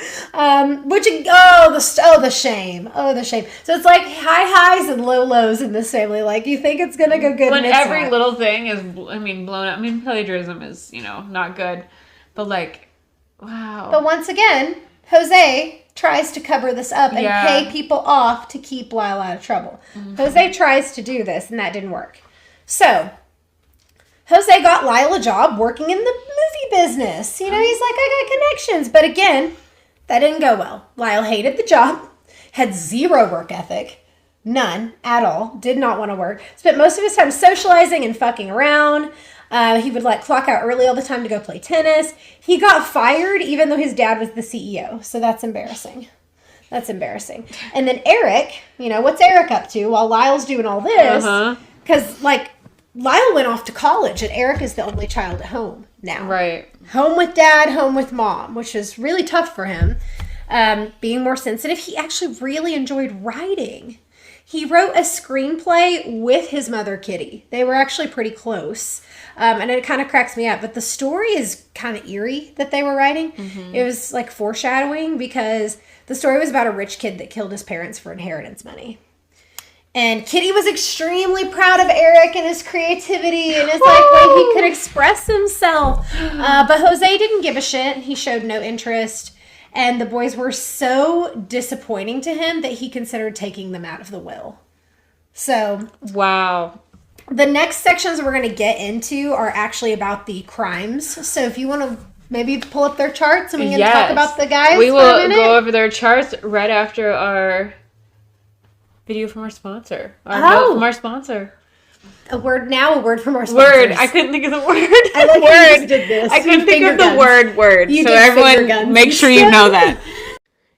shame. Oh, the shame. So it's like high highs and low lows in this family. Like, you think it's going to go good. When every little thing is, blown up. I mean, plagiarism is, not good. But, like, wow. But once again, Jose tries to cover this up and pay people off to keep Lyle out of trouble. Mm-hmm. Jose tries to do this, and that didn't work. So Jose got Lyle a job working in the movie business. He's like, I got connections. But again, that didn't go well. Lyle hated the job, had zero work ethic, none at all, did not want to work, spent most of his time socializing and fucking around. He would clock out early all the time to go play tennis. He got fired even though his dad was the CEO. So that's embarrassing. And then Eric, what's Eric up to while Lyle's doing all this? Because, Lyle went off to college, and Eric is the only child at home now. Right. Home with dad, home with mom, which is really tough for him. Being more sensitive, he actually really enjoyed writing. He wrote a screenplay with his mother, Kitty. They were actually pretty close. And it kind of cracks me up. But the story is kind of eerie that they were writing. Mm-hmm. It was foreshadowing because the story was about a rich kid that killed his parents for inheritance money. And Kitty was extremely proud of Eric and his creativity and his way he could express himself. But Jose didn't give a shit. He showed no interest. And the boys were so disappointing to him that he considered taking them out of the will. So, wow. The next sections we're going to get into are actually about the crimes. So if you want to maybe pull up their charts and we can talk about the guys. We will go over their charts right after our video from our sponsor. Note from our sponsor. A word from our sponsors. I couldn't think of the word. I like word. You did this. I couldn't think of the word. You so everyone, make sure you know that.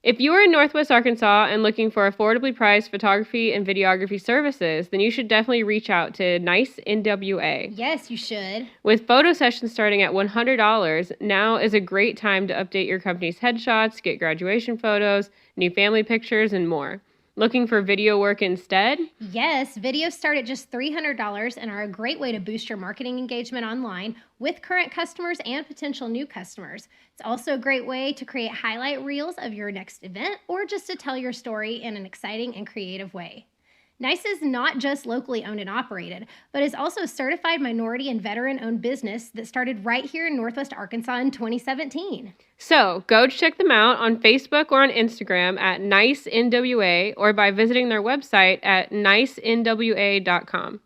If you are in Northwest Arkansas and looking for affordably priced photography and videography services, then you should definitely reach out to Nice NWA. Yes, you should. With photo sessions starting at $100, now is a great time to update your company's headshots, get graduation photos, new family pictures, and more. Looking for video work instead? Yes, videos start at just $300 and are a great way to boost your marketing engagement online with current customers and potential new customers. It's also a great way to create highlight reels of your next event or just to tell your story in an exciting and creative way. NICE is not just locally owned and operated, but is also a certified minority and veteran-owned business that started right here in Northwest Arkansas in 2017. So, go check them out on Facebook or on Instagram at NICE NWA or by visiting their website at nicenwa.com.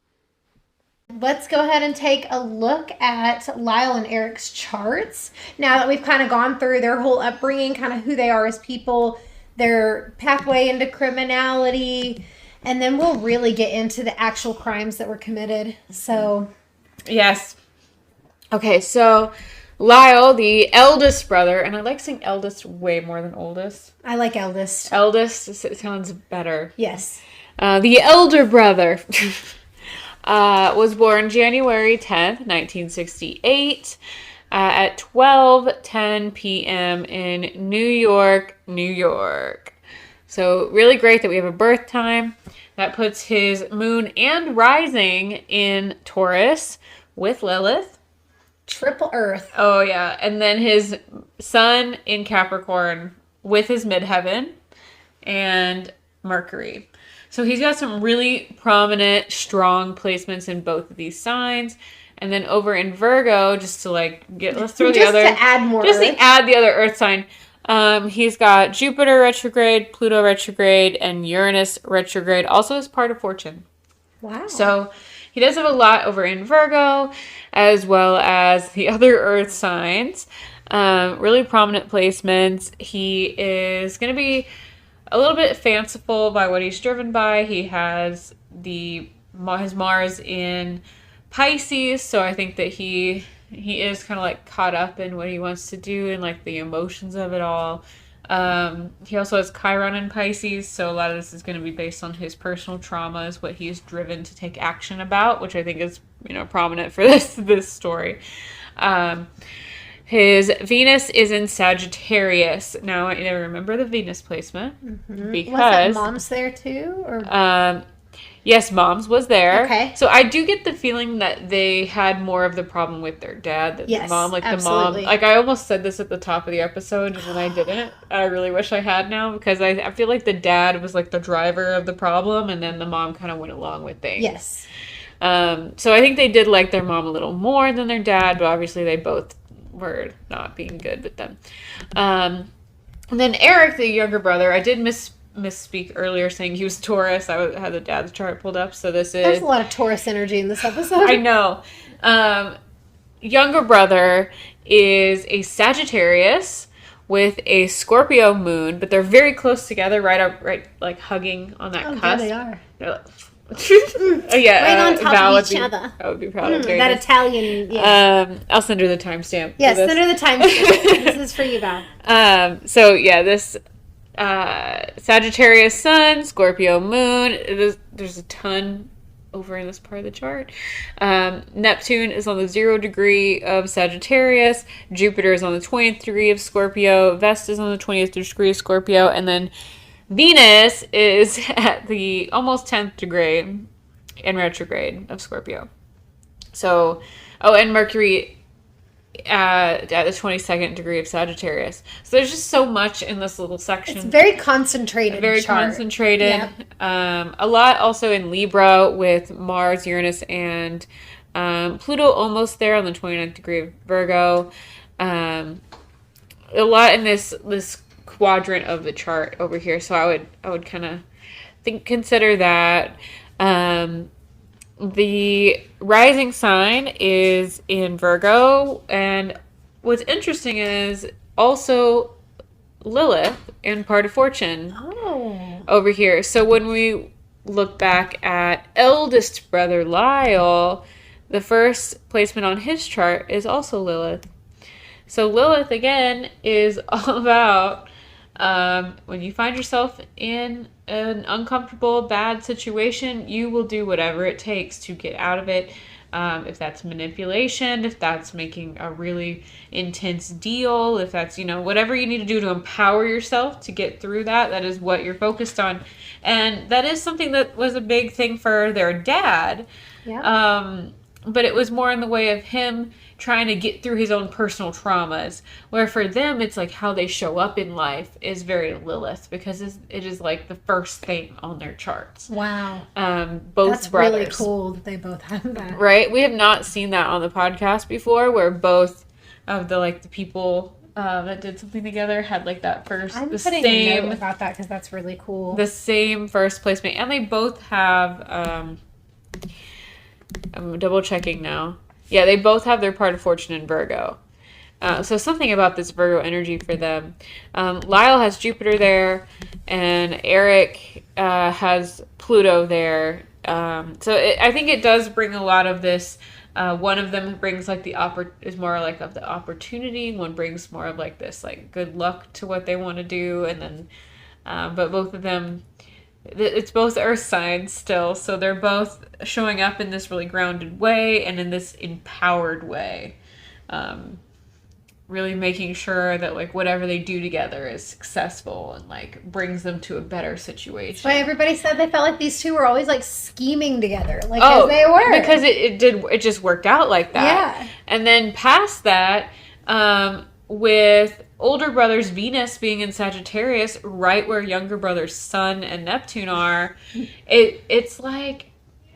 Let's go ahead and take a look at Lyle and Eric's charts. Now that we've kind of gone through their whole upbringing, kind of who they are as people, their pathway into criminality, and then we'll really get into the actual crimes that were committed. So, yes. Okay, so Lyle, the eldest brother, and I like saying eldest way more than oldest. I like eldest. Eldest sounds better. Yes. The elder brother was born January 10th, 1968 at 12:10 p.m. in New York, New York. So really great that we have a birth time. That puts his moon and rising in Taurus with Lilith. Triple Earth. Oh, yeah. And then his sun in Capricorn with his midheaven and Mercury. So he's got some really prominent, strong placements in both of these signs. And then over in Virgo, just to let's throw the other. Just to add more. Just to add the other Earth sign. He's got Jupiter retrograde, Pluto retrograde, and Uranus retrograde, also as part of Fortune. Wow. So he does have a lot over in Virgo, as well as the other Earth signs. Really prominent placements. He is going to be a little bit fanciful by what he's driven by. He has his Mars in Pisces, so I think that he is kind of caught up in what he wants to do and the emotions of it all. He also has Chiron in Pisces, so a lot of this is going to be based on his personal traumas, what he is driven to take action about, which I think is prominent for this story. His Venus is in Sagittarius. Now I remember the Venus placement because was that Mom's there too, or Yes, mom's was there. Okay. So I do get the feeling that they had more of the problem with their dad than Yes, the mom. Like absolutely. the mom, like I almost said this at the top of the episode and then I didn't. I really wish I had now because I feel like the dad was like the driver of the problem and then the mom kind of went along with things. Yes. So I think they did like their mom a little more than their dad, but obviously they both were not being good with them. And then Eric, the younger brother, I did misspeak earlier saying he was Taurus. I had the dad's chart pulled up, so this is... There's a lot of Taurus energy in this episode. I know. Younger brother is a Sagittarius with a Scorpio moon, but they're very close together, right, like hugging on that cusp. Yeah, they are. They're like, yeah, right on top Val of each other. I would be proud of doing that this. Italian. Yeah. I'll send her the timestamp. Yes, send her the timestamp. This is for you, Val. So yeah, this Sagittarius Sun, Scorpio Moon. There's a ton over in this part of the chart. Neptune is on the 0 degree of Sagittarius. Jupiter is on the 20th degree of Scorpio. Vesta is on the 20th degree of Scorpio, and then Venus is at the almost 10th degree in retrograde of Scorpio. So, and Mercury at the 22nd degree of Sagittarius. So there's just so much in this little section. It's very concentrated. Very chart. concentrated. Yep. A lot also in Libra with Mars, Uranus, and Pluto almost there on the 29th degree of Virgo. A lot in this quadrant of the chart over here, so I would kind of consider that. The rising sign is in Virgo, and what's interesting is also Lilith in part of Fortune over here. So when we look back at eldest brother Lyle, the first placement on his chart is also Lilith. So Lilith again is all about when you find yourself in an uncomfortable, bad situation, you will do whatever it takes to get out of it. If that's manipulation, if that's making a really intense deal, if that's, whatever you need to do to empower yourself to get through that is what you're focused on. And that is something that was a big thing for their dad. Yeah. But it was more in the way of him trying to get through his own personal traumas, where for them it's like how they show up in life is very Lilith, because it is like the first thing on their charts. Wow. Both That's brothers. really cool that they both have that. Right? We have not seen that on the podcast before, where both of the people that did something together had like that first. I'm the putting same, a note about that because that's really cool. The same first placement, and they both have. I'm double checking now. Yeah, they both have their part of Fortune in Virgo. So something about this Virgo energy for them. Lyle has Jupiter there, and Eric has Pluto there. I think it does bring a lot of this. One of them brings like is more like of the opportunity. One brings more of like this like good luck to what they want to do, and then, but both of them. It's both earth signs still, so they're both showing up in this really grounded way and in this empowered way. Really making sure that like whatever they do together is successful and like brings them to a better situation. That's why everybody said they felt like these two were always like scheming together, like as they were. Because it just worked out like that. Yeah. And then past that, with older brother's Venus being in Sagittarius, right where younger brother's Sun and Neptune are, it's like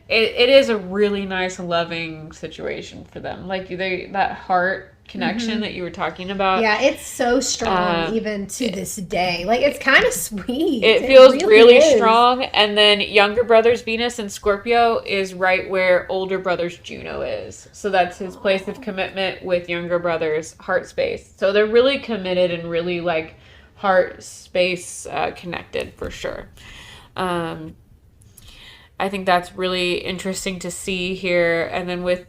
it is a really nice, loving situation for them. Like that heart connection that you were talking about. Yeah, it's so strong even to this day. Like it's kind of sweet. It feels really strong. And then younger brother's Venus in Scorpio is right where older brother's Juno is. So that's his place of commitment with younger brother's heart space. So they're really committed and really like heart space connected for sure. I think that's really interesting to see here. And then with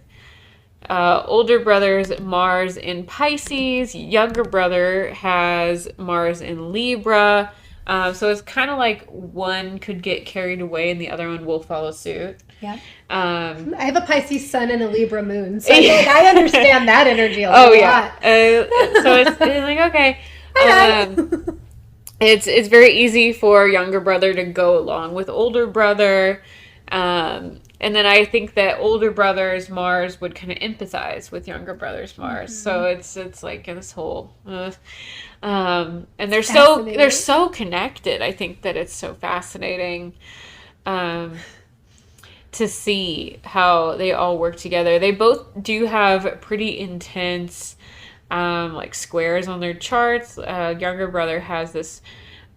older brother's Mars in Pisces, younger brother has Mars in Libra. So it's kind of like one could get carried away and the other one will follow suit. Yeah. I have a Pisces sun and a Libra moon, so I understand that energy a lot. Oh yeah. So it's like okay. It's very easy for younger brother to go along with older brother. And then I think that older brother's Mars would kind of empathize with younger brother's Mars. So it's like this whole, and they're so connected. I think that it's so fascinating, to see how they all work together. They both do have pretty intense, like squares on their charts. Younger brother has this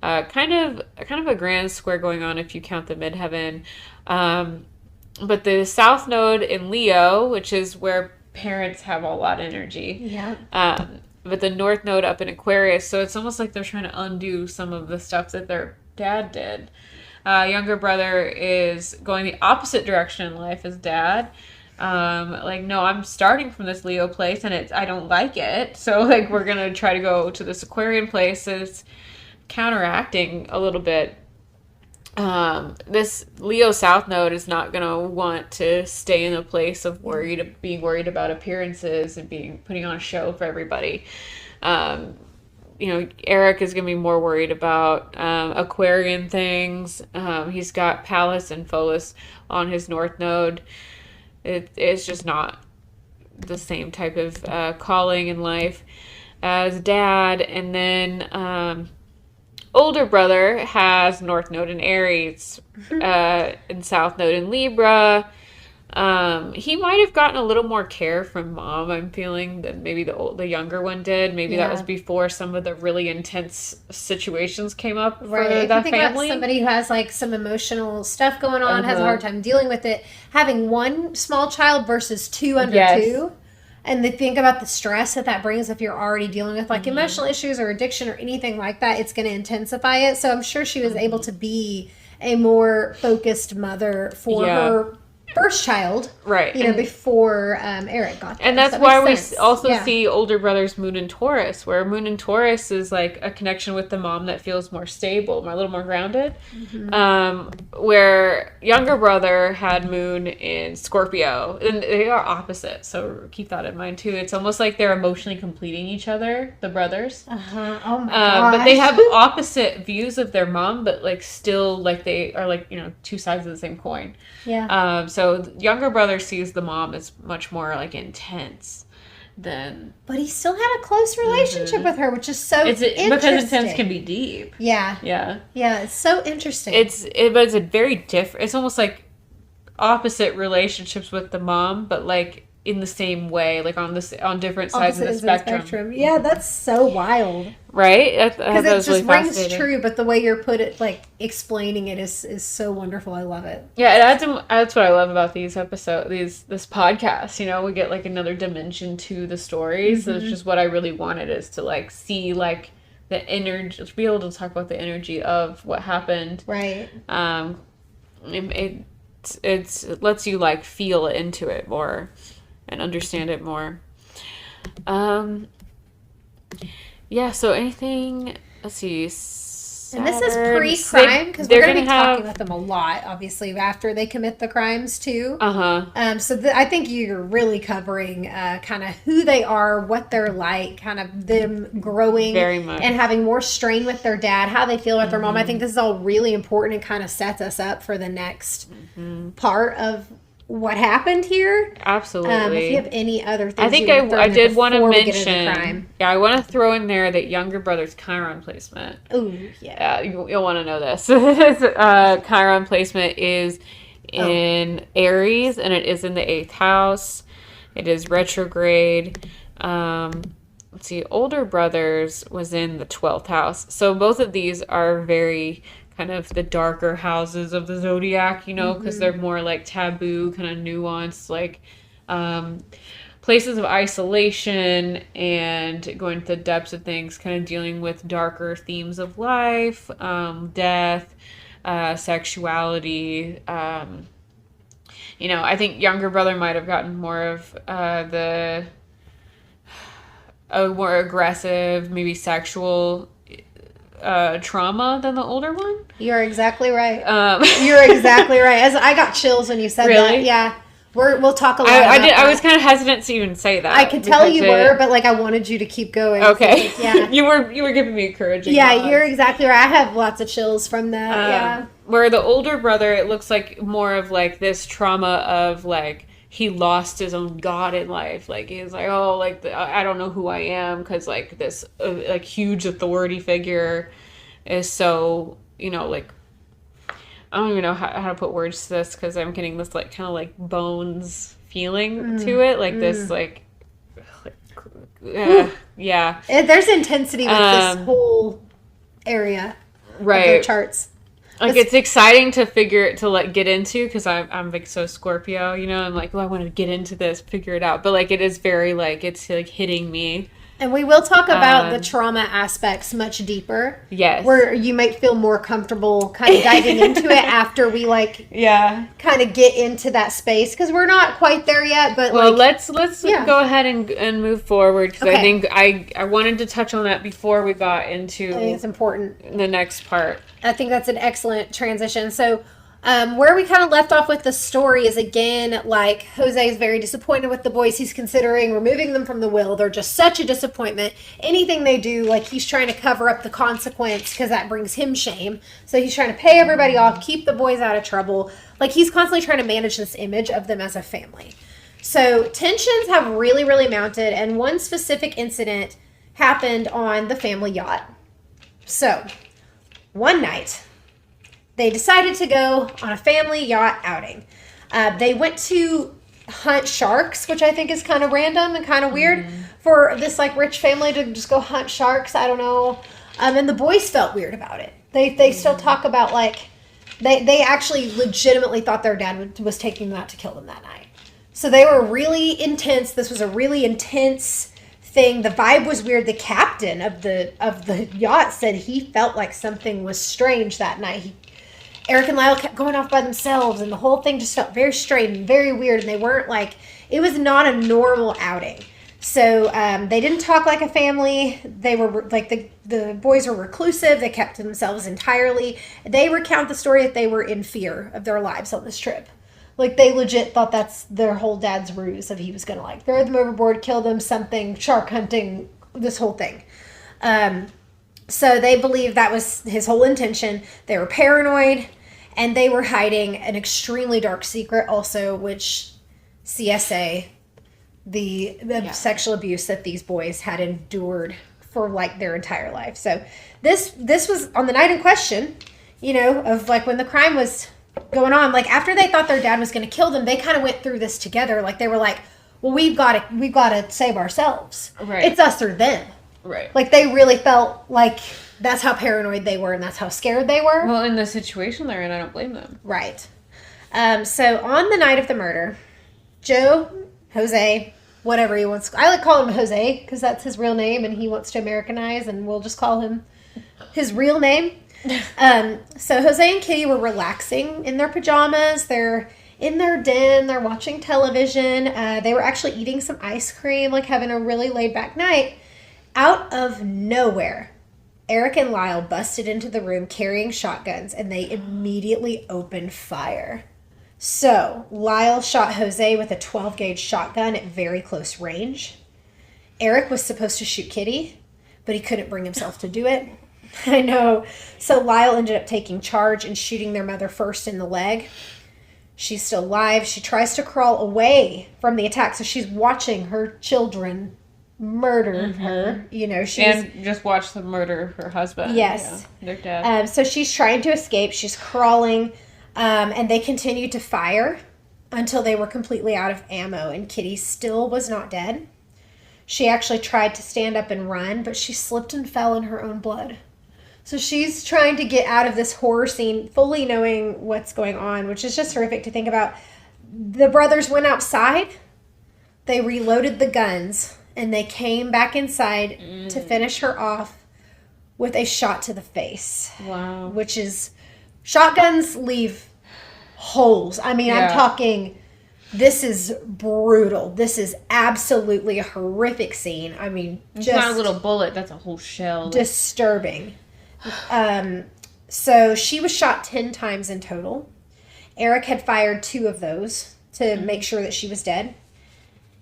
kind of a grand square going on if you count the midheaven. But the South Node in Leo, which is where parents have a lot of energy. Yeah. But the North Node up in Aquarius, so it's almost like they're trying to undo some of the stuff that their dad did. Younger brother is going the opposite direction in life as dad. Like, no, I'm starting from this Leo place and I don't like it. So like, we're going to try to go to this Aquarian place. It's counteracting a little bit. This Leo South Node is not going to want to stay in a place of being worried about appearances and putting on a show for everybody. Eric is going to be more worried about Aquarian things. He's got Pallas and Pholus on his North Node. It's just not the same type of calling in life as dad. And then older brother has North Node in Aries and South Node in Libra. He might have gotten a little more care from mom, I'm feeling, than maybe the younger one did. Maybe that was before some of the really intense situations came up for that if you think family. about somebody who has like some emotional stuff going on, has a hard time dealing with it, having one small child versus two under two, and they think about the stress that brings if you're already dealing with like emotional issues or addiction or anything like that, it's going to intensify it. So I'm sure she was able to be a more focused mother for her first child, right? Before Eric got there. And that's why we also see older brother's moon in Taurus, where moon in Taurus is like a connection with the mom that feels more stable, a little more grounded. Where younger brother had moon in Scorpio, and they are opposite, so keep that in mind too. It's almost like they're emotionally completing each other, the brothers. Oh my gosh. But they have opposite views of their mom, but like still like they are like two sides of the same coin. Yeah. So younger brother sees the mom as much more like intense than. But he still had a close relationship with her, which is so interesting. Because intense can be deep. Yeah. Yeah. Yeah, it's so interesting. But it's a very different. It's almost like opposite relationships with the mom, but like in the same way, like on different sides of the spectrum. Yeah, that's so wild. Right? Because it just rings true, but the way you're explaining it is so wonderful. I love it. Yeah, that's what I love about these episodes, this podcast. We get like another dimension to the stories. So it's just what I really wanted is to like see like the energy, to be able to talk about the energy of what happened. Right. It lets you like feel into it more and understand it more. Yeah, so anything, let's see, and this is pre-crime, because we're going to be talking with them a lot, obviously, after they commit the crimes, too. So I think you're really covering kind of who they are, what they're like, kind of them growing very much and having more strain with their dad, how they feel about their mom. I think this is all really important and kind of sets us up for the next part of what happened here. Absolutely. If you have any other things, I think I did want to mention. Yeah, I want to throw in there that younger brother's Chiron placement. Ooh, yeah. You'll want to know this. Chiron placement is in Aries, and it is in the 8th house. It is retrograde. Let's see. Older brothers was in the 12th house. So both of these are very kind of the darker houses of the zodiac, because they're more like taboo, kind of nuanced, like places of isolation and going to the depths of things, kind of dealing with darker themes of life, death, sexuality. I think younger brother might have gotten more of a more aggressive, maybe sexual trauma than the older one. You're exactly right. You're exactly right. As I got chills when you said that. Yeah. We'll talk a lot about that. I was kind of hesitant to even say that. I could tell you were, but I wanted you to keep going. Okay. Yeah. you were giving me encouragement. Yeah, you're exactly right. I have lots of chills from that. where the older brother, it looks like more of like this trauma of like he lost his own God in life. Like he's like, oh, like I don't know who I am because like this like huge authority figure is so, you know, like I don't even know how to put words to this because I'm getting this like kind of like bones feeling to it, like this like yeah. There's intensity with this whole area of their charts. Like it's exciting to like get into because I'm like so Scorpio, you know. I'm like, oh, I want to get into this, figure it out. But like it is very like it's like hitting me. And we will talk about the trauma aspects much deeper. Yes. Where you might feel more comfortable kind of diving into it after we like kind of get into that space because we're not quite there yet. But well, let's go ahead and move forward because I think I wanted to touch on that before we got into. I think it's important. The next part. I think that's an excellent transition. So. Where we kind of left off with the story is again, like Jose is very disappointed with the boys. He's considering removing them from the will. They're just such a disappointment. Anything they do, like he's trying to cover up the consequence because that brings him shame. So he's trying to pay everybody off, keep the boys out of trouble. Like he's constantly trying to manage this image of them as a family. So tensions have really, really mounted. And one specific incident happened on the family yacht. So one night, they decided to go on a family yacht outing. They went to hunt sharks, which I think is kind of random and kind of weird for this like rich family to just go hunt sharks. I don't know. And the boys felt weird about it. They still talk about like they actually legitimately thought their dad was taking them out to kill them that night. So they were really intense. This was a really intense thing. The vibe was weird. The captain of the yacht said he felt like something was strange that night. Eric and Lyle kept going off by themselves, and the whole thing just felt very strange and very weird, and they weren't like, it was not a normal outing. So they didn't talk like a family. They were like, the boys were reclusive. They kept to themselves entirely. They recount the story that they were in fear of their lives on this trip. Like, they legit thought that's their whole dad's ruse, of he was going to like throw them overboard, kill them, something, shark hunting, this whole thing. So they believed that was his whole intention. They were paranoid. And they were hiding an extremely dark secret also, which CSA, the sexual abuse that these boys had endured for like their entire life. So this was on the night in question, you know, of like when the crime was going on, like after they thought their dad was going to kill them, they kind of went through this together. Like they were like, well, we've got to save ourselves. Right. It's us or them. Right. Like they really felt like that's how paranoid they were and that's how scared they were. Well, in the situation they're in, I don't blame them. Right. So on the night of the murder, Joe, Jose, whatever he wants. I like call him Jose because that's his real name and he wants to Americanize and we'll just call him his real name. So Jose and Kitty were relaxing in their pajamas. They're in their den. They're watching television. They were actually eating some ice cream, like having a really laid back night. Out of nowhere, Eric and Lyle busted into the room carrying shotguns, and they immediately opened fire. So, Lyle shot Jose with a 12-gauge shotgun at very close range. Eric was supposed to shoot Kitty, but he couldn't bring himself to do it. I know. So, Lyle ended up taking charge and shooting their mother first in the leg. She's still alive. She tries to crawl away from the attack, so she's watching her children murder her, you know, and just watch them murder her husband. Yes. Yeah, they're dead. So she's trying to escape. She's crawling, and they continued to fire until they were completely out of ammo, and Kitty still was not dead. She actually tried to stand up and run, but she slipped and fell in her own blood. So she's trying to get out of this horror scene, fully knowing what's going on, which is just horrific to think about. The brothers went outside. They reloaded the guns. And they came back inside to finish her off with a shot to the face. Wow. Which is, shotguns leave holes. I mean, I'm talking, this is brutal. This is absolutely a horrific scene. I mean, it's just not a little bullet. That's a whole shell. Disturbing. So she was shot 10 times in total. Eric had fired 2 of those to make sure that she was dead.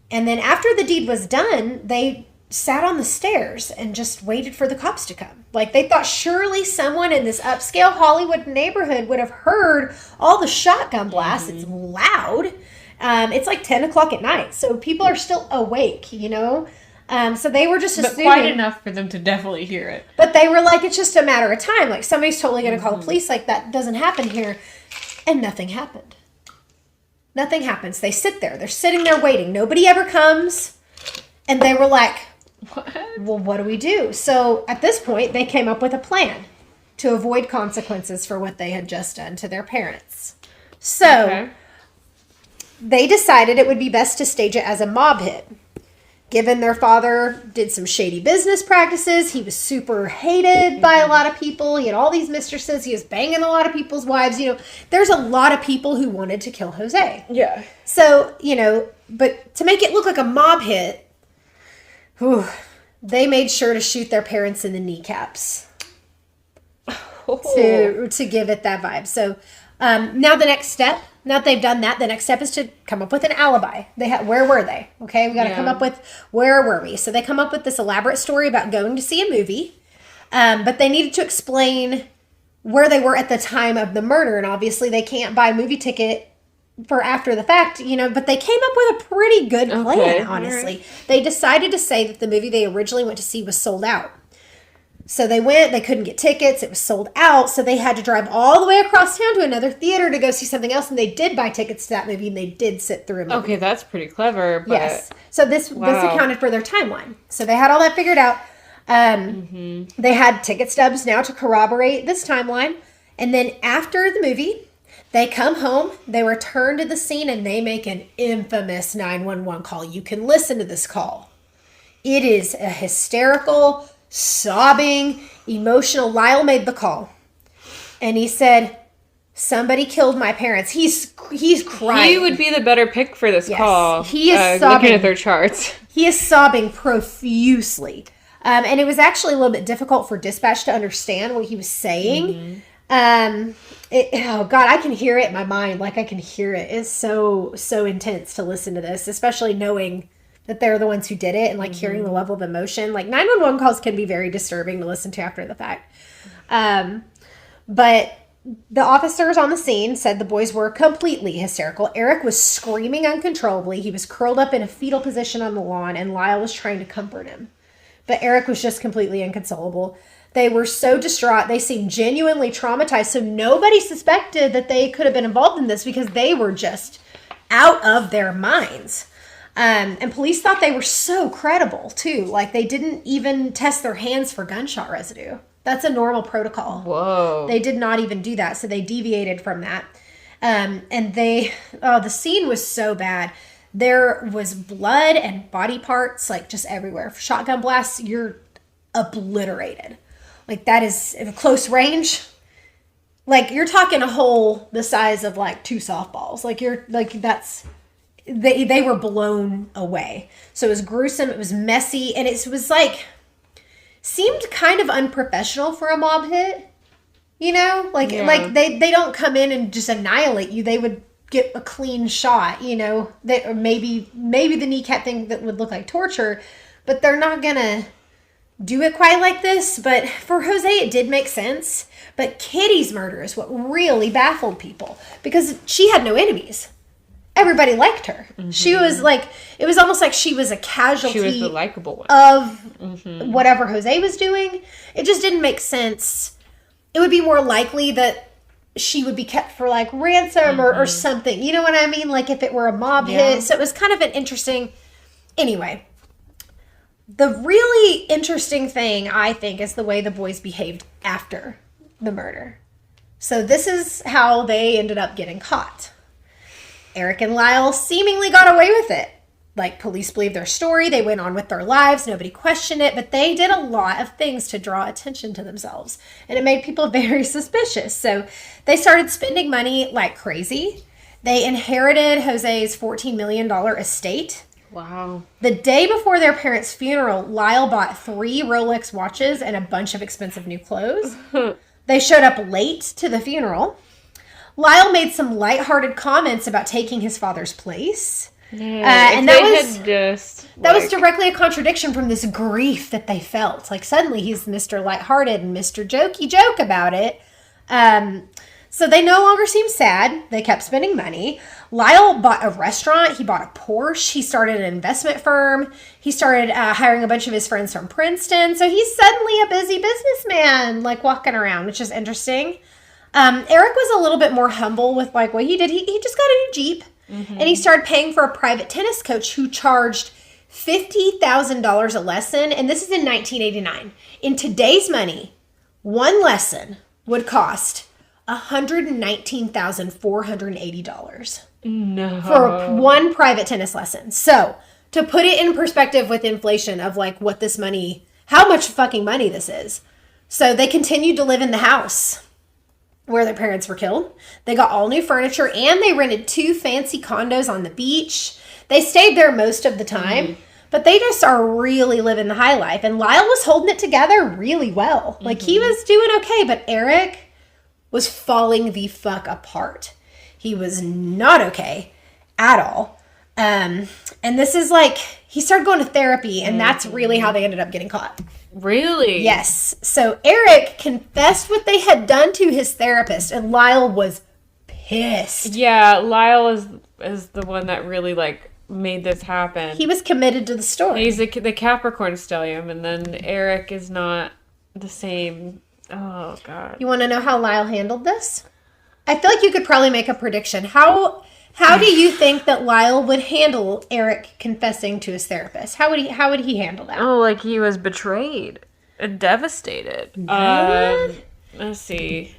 And then after the deed was done, they sat on the stairs and just waited for the cops to come. Like, they thought surely someone in this upscale Hollywood neighborhood would have heard all the shotgun blasts. It's loud. It's like 10 o'clock at night, so people are still awake, you know? So they were just assuming. But quite enough for them to definitely hear it. But they were like, it's just a matter of time. Like, somebody's totally going to call the police. Like, that doesn't happen here. And nothing happened. Nothing happens. They sit there. They're sitting there waiting. Nobody ever comes. And they were like, well, what do we do? So at this point, they came up with a plan to avoid consequences for what they had just done to their parents. So they decided it would be best to stage it as a mob hit. Given their father did some shady business practices, he was super hated by a lot of people. He had all these mistresses. He was banging a lot of people's wives. You know, there's a lot of people who wanted to kill Jose. Yeah. So, you know, but to make it look like a mob hit, they made sure to shoot their parents in the kneecaps to give it that vibe. So now the next step, now that they've done that, the next step is to come up with an alibi. Where were they? Okay, we got to come up with, where were we? So they come up with this elaborate story about going to see a movie, but they needed to explain where they were at the time of the murder, and obviously they can't buy a movie ticket for after the fact, you know, but they came up with a pretty good plan, honestly. Right. They decided to say that the movie they originally went to see was sold out. So they went, they couldn't get tickets, it was sold out, so they had to drive all the way across town to another theater to go see something else, and they did buy tickets to that movie, and they did sit through a movie. Okay, that's pretty clever. But yes. So this accounted for their timeline. So they had all that figured out. They had ticket stubs now to corroborate this timeline, and then after the movie, they come home, they return to the scene, and they make an infamous 911 call. You can listen to this call. It is a hysterical, sobbing, emotional. Lyle made the call, and he said, somebody killed my parents. He's crying. He would be the better pick for this call. He is sobbing. Looking at their charts. He is sobbing profusely. And it was actually a little bit difficult for dispatch to understand what he was saying. Oh God, I can hear it in my mind. Like, I can hear it. It's so intense to listen to this, especially knowing that they're the ones who did it, and like hearing the level of emotion. Like, 911 calls can be very disturbing to listen to after the fact. But the officers on the scene said the boys were completely hysterical. Eric was screaming uncontrollably. He was curled up in a fetal position on the lawn, and Lyle was trying to comfort him. But Eric was just completely inconsolable. They were so distraught. They seemed genuinely traumatized. So nobody suspected that they could have been involved in this because they were just out of their minds. And police thought they were so credible, too. Like, they didn't even test their hands for gunshot residue. That's a normal protocol. Whoa. They did not even do that, so they deviated from that. And the scene was so bad. There was blood and body parts, like, just everywhere. Shotgun blasts, you're obliterated. Like, that is close range. Like, you're talking a hole the size of, like, 2 softballs. They were blown away. So it was gruesome. It was messy. And it was like, seemed kind of unprofessional for a mob hit. You know? Like they don't come in and just annihilate you. They would get a clean shot, you know? Or maybe the kneecap thing that would look like torture. But they're not going to do it quite like this. But for Jose, it did make sense. But Kitty's murder is what really baffled people. Because she had no enemies. Everybody liked her. Mm-hmm. She was like, it was almost like she was a casualty. She was the likable one. Of whatever Jose was doing. It just didn't make sense. It would be more likely that she would be kept for like ransom or something. You know what I mean? Like if it were a mob hit. So it was kind of an interesting, anyway. The really interesting thing, I think, is the way the boys behaved after the murder. So this is how they ended up getting caught. Eric and Lyle seemingly got away with it. Like, police believed their story. They went on with their lives. Nobody questioned it. But they did a lot of things to draw attention to themselves. And it made people very suspicious. So they started spending money like crazy. They inherited Jose's $14 million estate. Wow. The day before their parents' funeral, Lyle bought 3 Rolex watches and a bunch of expensive new clothes. They showed up late to the funeral. Lyle made some lighthearted comments about taking his father's place. And that was like, directly a contradiction from this grief that they felt. Like suddenly he's Mr. Lighthearted and Mr. Joke about it. So they no longer seemed sad. They kept spending money. Lyle bought a restaurant. He bought a Porsche. He started an investment firm. He started hiring a bunch of his friends from Princeton. So he's suddenly a busy businessman, like walking around, which is interesting. Eric was a little bit more humble with like what he did. He just got a new Jeep. And he started paying for a private tennis coach who charged $50,000 a lesson. And this is in 1989. In today's money, one lesson would cost $119,480. No. For one private tennis lesson. So to put it in perspective with inflation of like what this money, how much fucking money this is. So they continued to live in the house where their parents were killed. They got all new furniture and they rented 2 fancy condos on the beach. They stayed there most of the time, but they just are really living the high life. And Lyle was holding it together really well. Like he was doing okay, but Eric was falling the fuck apart. He was not okay at all. And this is like, he started going to therapy and that's really how they ended up getting caught. Really? Yes. So Eric confessed what they had done to his therapist, and Lyle was pissed. Yeah, Lyle is the one that really like made this happen. He was committed to the story. He's the Capricorn stellium, and then Eric is not the same. Oh God. You want to know how Lyle handled this? I feel like you could probably make a prediction. How do you think that Lyle would handle Eric confessing to his therapist? How would he handle that? Oh, like he was betrayed and devastated. Let's see.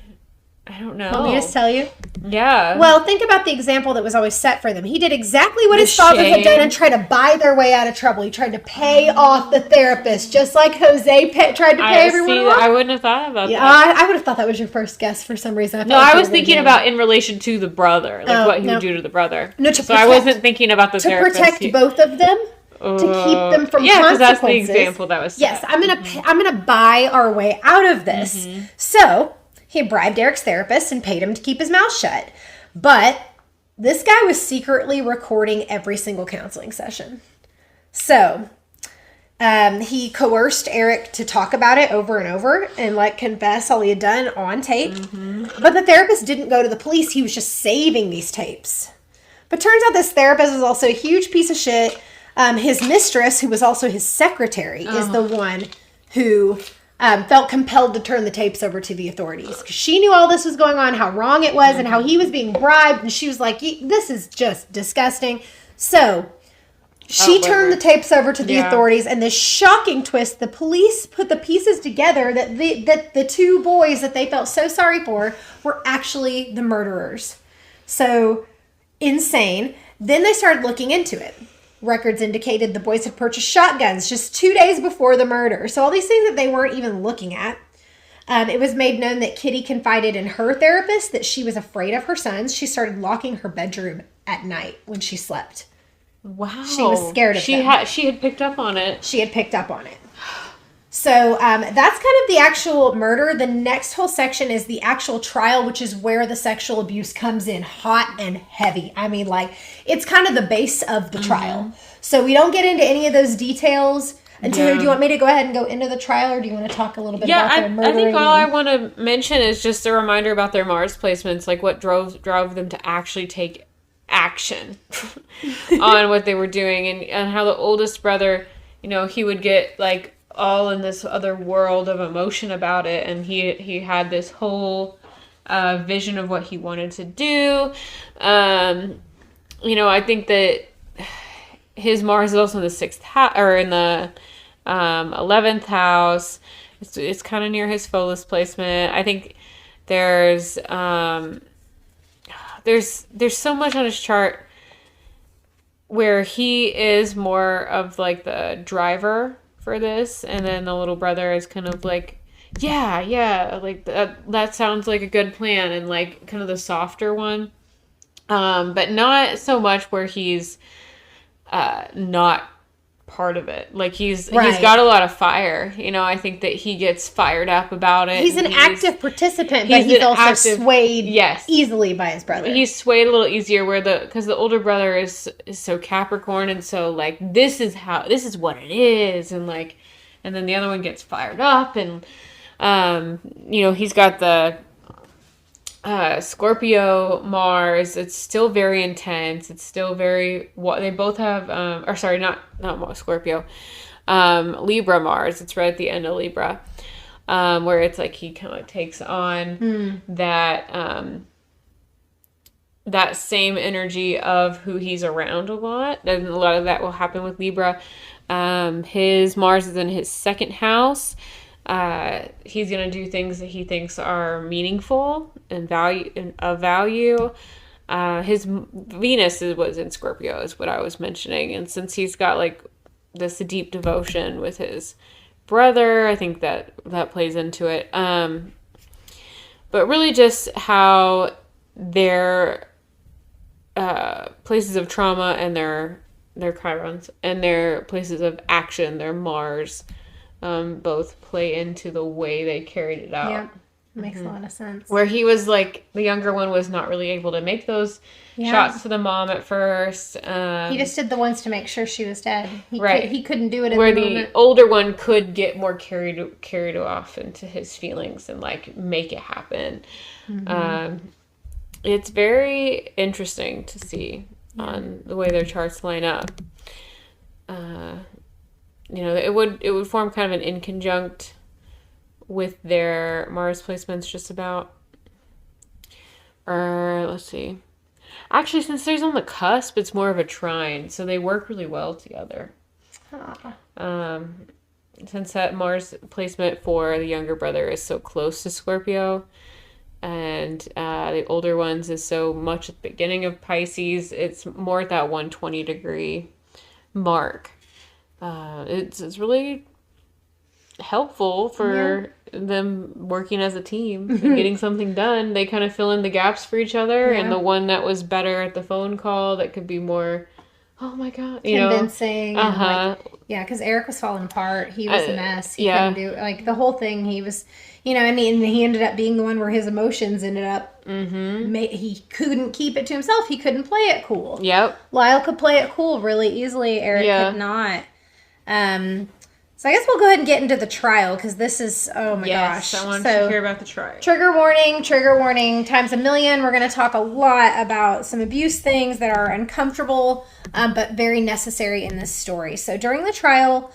I don't know. Want me to just tell you? Yeah. Well, think about the example that was always set for them. He did exactly what his father had done and tried to buy their way out of trouble. He tried to pay off the therapist, just like Jose tried to pay everyone off. I wouldn't have thought about that. I would have thought that was your first guess for some reason. I was thinking about in relation to the brother, like what he would do to the brother. No, so I wasn't thinking about the therapist. To protect both of them, to keep them from consequences. Yeah, because that's the example that was set. Yes, I'm gonna buy our way out of this. So he bribed Eric's therapist and paid him to keep his mouth shut. But this guy was secretly recording every single counseling session. So he coerced Eric to talk about it over and over and like confess all he had done on tape. But the therapist didn't go to the police. He was just saving these tapes. But turns out this therapist is also a huge piece of shit. His mistress, who was also his secretary, is the one who felt compelled to turn the tapes over to the authorities. Because she knew all this was going on, how wrong it was, and how he was being bribed. And she was like, this is just disgusting. So she turned the tapes over to the authorities. And this shocking twist, the police put the pieces together that the 2 boys that they felt so sorry for were actually the murderers. So insane. Then they started looking into it. Records indicated the boys had purchased shotguns just 2 days before the murder. So all these things that they weren't even looking at. It was made known that Kitty confided in her therapist that she was afraid of her sons. She started locking her bedroom at night when she slept. Wow. She was scared of them. She had picked up on it. She had picked up on it. So that's kind of the actual murder. The next whole section is the actual trial, which is where the sexual abuse comes in hot and heavy. I mean, like, it's kind of the base of the trial. So we don't get into any of those details until, do you want me to go ahead and go into the trial, or do you want to talk a little bit about their murdering? I think all I want to mention is just a reminder about their Mars placements, like what drove them to actually take action on what they were doing, and how the oldest brother, he would get, like, all in this other world of emotion about it, and he had this whole vision of what he wanted to do. I think that his Mars is also in the 6th house, or in the 11th house. It's kind of near his Pholus placement. I think there's so much on his chart where he is more of like the driver for this, and then the little brother is kind of like, like that sounds like a good plan, and like kind of the softer one, but not so much where he's not part of it. Like he's Right. got a lot of fire. You know, I think that he gets fired up about it. He's an active participant, but he's also swayed easily by his brother. He's swayed a little easier because the older brother is so Capricorn, and so like this is what it is, and like, and then the other one gets fired up, and you know, he's got the Scorpio Mars. It's still very intense. It's still very they both have or sorry, not Scorpio, Libra Mars. It's right at the end of Libra, where it's like he kind of takes on that that same energy of who he's around a lot, and a lot of that will happen with Libra. His Mars is in his second house. He's going to do things that he thinks are meaningful and of value. His Venus was in Scorpio, is what I was mentioning. And since he's got like this deep devotion with his brother, I think that plays into it. But really just how their places of trauma and their chirons and their places of action, their Mars, both play into the way they carried it out. Yeah, makes a lot of sense. Where he was like, the younger one was not really able to make those shots to the mom at first. He just did the ones to make sure she was dead. He couldn't do it where the older one could get more carried off into his feelings and like make it happen. It's very interesting to see on the way their charts line up. You know, it would form kind of an inconjunct with their Mars placements just about. Or, let's see. Actually, since there's on the cusp, it's more of a trine, so they work really well together. Since that Mars placement for the younger brother is so close to Scorpio, and the older ones is so much at the beginning of Pisces, it's more at that 120 degree mark. It's really helpful for them working as a team and getting something done. They kind of fill in the gaps for each other, and the one that was better at the phone call, that could be more, oh my god, convincing. Because Eric was falling apart. He was a mess. He couldn't do like the whole thing. He was, and he ended up being the one where his emotions ended up. He couldn't keep it to himself. He couldn't play it cool. Yep. Lyle could play it cool really easily. Eric could not. So I guess we'll go ahead and get into the trial, because this is, oh my gosh. I want to hear about the trial. Trigger warning times a million. We're going to talk a lot about some abuse things that are uncomfortable, but very necessary in this story. So during the trial,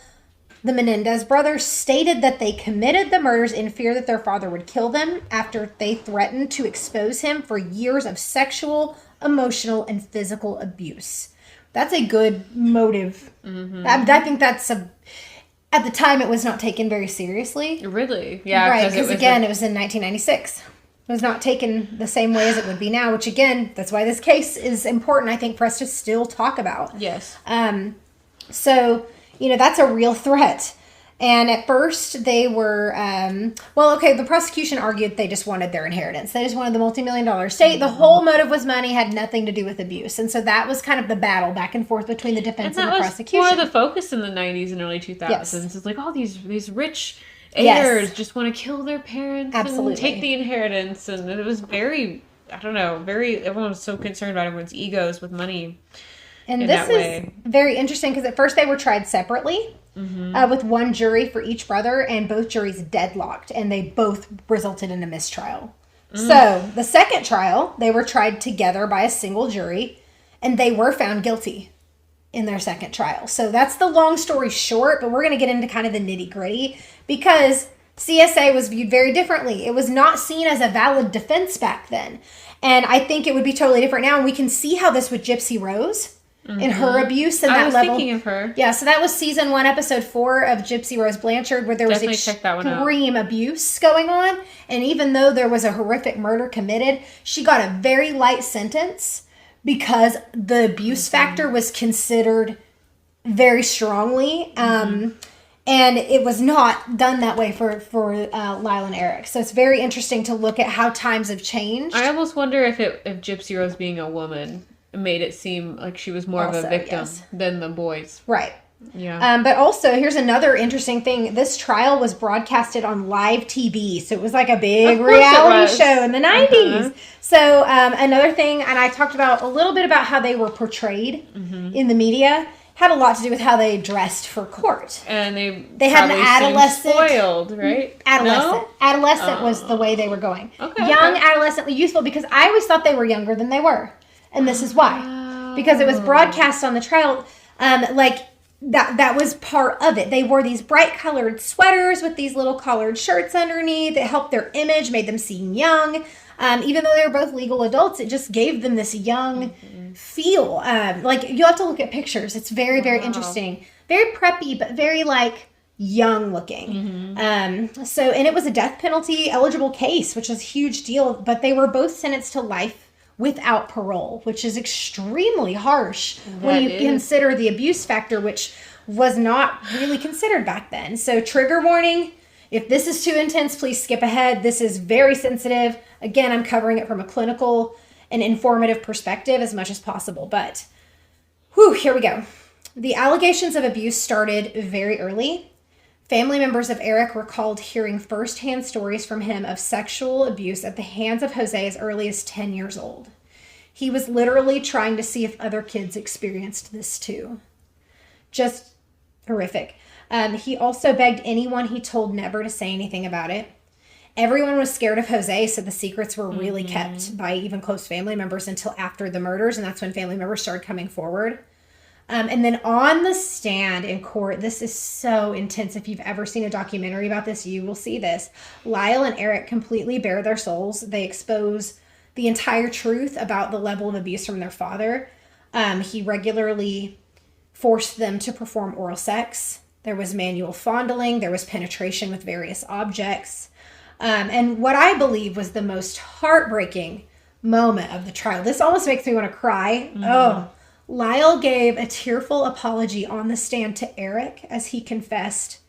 the Menendez brothers stated that they committed the murders in fear that their father would kill them after they threatened to expose him for years of sexual, emotional, and physical abuse. That's a good motive. I think that's at the time, it was not taken very seriously. Really? Yeah. Right, because again, it was in 1996. It was not taken the same way as it would be now, which again, that's why this case is important, I think, for us to still talk about. Yes. So, that's a real threat. And at first, they were, the prosecution argued they just wanted their inheritance. They just wanted the multi-million-dollar estate. The whole motive was money, had nothing to do with abuse. And so that was kind of the battle back and forth between the defense and the prosecution. And that was more the focus in the 90s and early 2000s. Yes. It's like, all these rich heirs just want to kill their parents and take the inheritance. And it was very, everyone was so concerned about everyone's egos with money. And this is very interesting, because at first they were tried separately. With one jury for each brother, and both juries deadlocked, and they both resulted in a mistrial. So the second trial, they were tried together by a single jury, and they were found guilty in their second trial. So that's the long story short, but we're going to get into kind of the nitty gritty, because CSA was viewed very differently. It was not seen as a valid defense back then. And I think it would be totally different now. And we can see how this with Gypsy Rose. In her abuse and that level. I was thinking of her. Yeah, so that was season 1, episode 4 of Gypsy Rose Blanchard, where there was extreme abuse going on. And even though there was a horrific murder committed, she got a very light sentence because the abuse factor was considered very strongly. And it was not done that way for Lyle and Eric. So it's very interesting to look at how times have changed. I almost wonder if Gypsy Rose being a woman made it seem like she was more of a victim than the boys. Right. Yeah. But also, here's another interesting thing. This trial was broadcasted on live TV. So it was like a big reality show in the 90s. So another thing, and I talked about a little bit about how they were portrayed in the media, had a lot to do with how they dressed for court. And they had an adolescent. Spoiled, right? Adolescent. No? Adolescent was the way they were going. Okay, Young, adolescently youthful, because I always thought they were younger than they were. And this is why. Because it was broadcast on the trial, that was part of it. They wore these bright colored sweaters with these little collared shirts underneath. It helped their image, made them seem young. Even though they were both legal adults, it just gave them this young feel. You'll have to look at pictures. It's very, very interesting. Very preppy, but very young looking. And it was a death penalty eligible case, which was a huge deal. But they were both sentenced to life without parole, which is extremely harsh when you consider the abuse factor, which was not really considered back then. So trigger warning, if this is too intense, please skip ahead. This is very sensitive. Again, I'm covering it from a clinical and informative perspective as much as possible. But here we go. The allegations of abuse started very early. Family members of Eric recalled hearing firsthand stories from him of sexual abuse at the hands of Jose as early as 10 years old. He was literally trying to see if other kids experienced this too. Just horrific. He also begged anyone he told never to say anything about it. Everyone was scared of Jose, so the secrets were really kept by even close family members until after the murders, and that's when family members started coming forward. And then on the stand in court, this is so intense. If you've ever seen a documentary about this, you will see this. Lyle and Eric completely bare their souls. They expose the entire truth about the level of abuse from their father. He regularly forced them to perform oral sex. There was manual fondling. There was penetration with various objects. And what I believe was the most heartbreaking moment of the trial. This almost makes me want to cry. Lyle gave a tearful apology on the stand to Eric as he confessed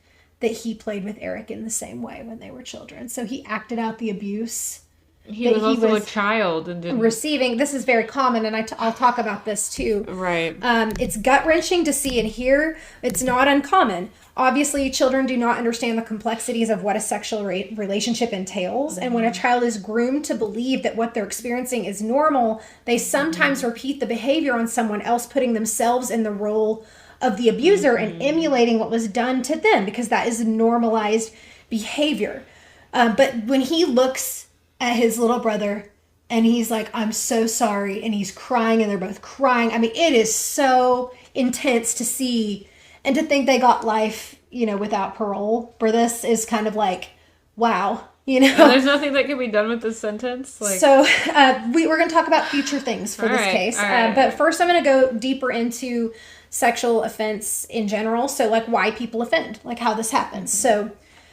that he played with Eric in the same way when they were children. So he acted out the abuse. He was also a child and didn't receiving. This is very common, and I'll talk about this too. Right. It's gut-wrenching to see and hear. It's not uncommon. Obviously, children do not understand the complexities of what a sexual relationship entails. And when a child is groomed to believe that what they're experiencing is normal, they sometimes repeat the behavior on someone else, putting themselves in the role of the abuser and emulating what was done to them, because that is normalized behavior. But when he looks at his little brother and he's like, I'm so sorry, and he's crying and they're both crying. I mean, it is so intense to see and to think they got life, without parole for this is kind of like, wow, And there's nothing that can be done with this sentence? So we're going to talk about future things for this case. But first I'm going to go deeper into sexual offense in general. So why people offend, how this happens. So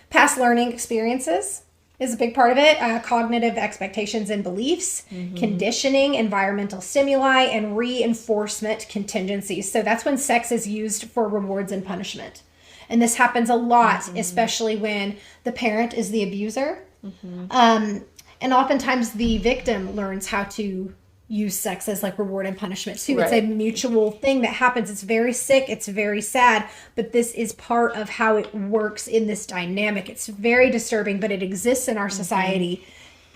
past learning experiences is a big part of it. Cognitive expectations and beliefs, conditioning, environmental stimuli, and reinforcement contingencies. So that's when sex is used for rewards and punishment. And this happens a lot, especially when the parent is the abuser. And oftentimes the victim learns how to use sex as reward and punishment too. Right. It's a mutual thing that happens. It's very sick. It's very sad, but this is part of how it works in this dynamic. It's very disturbing, but it exists in our society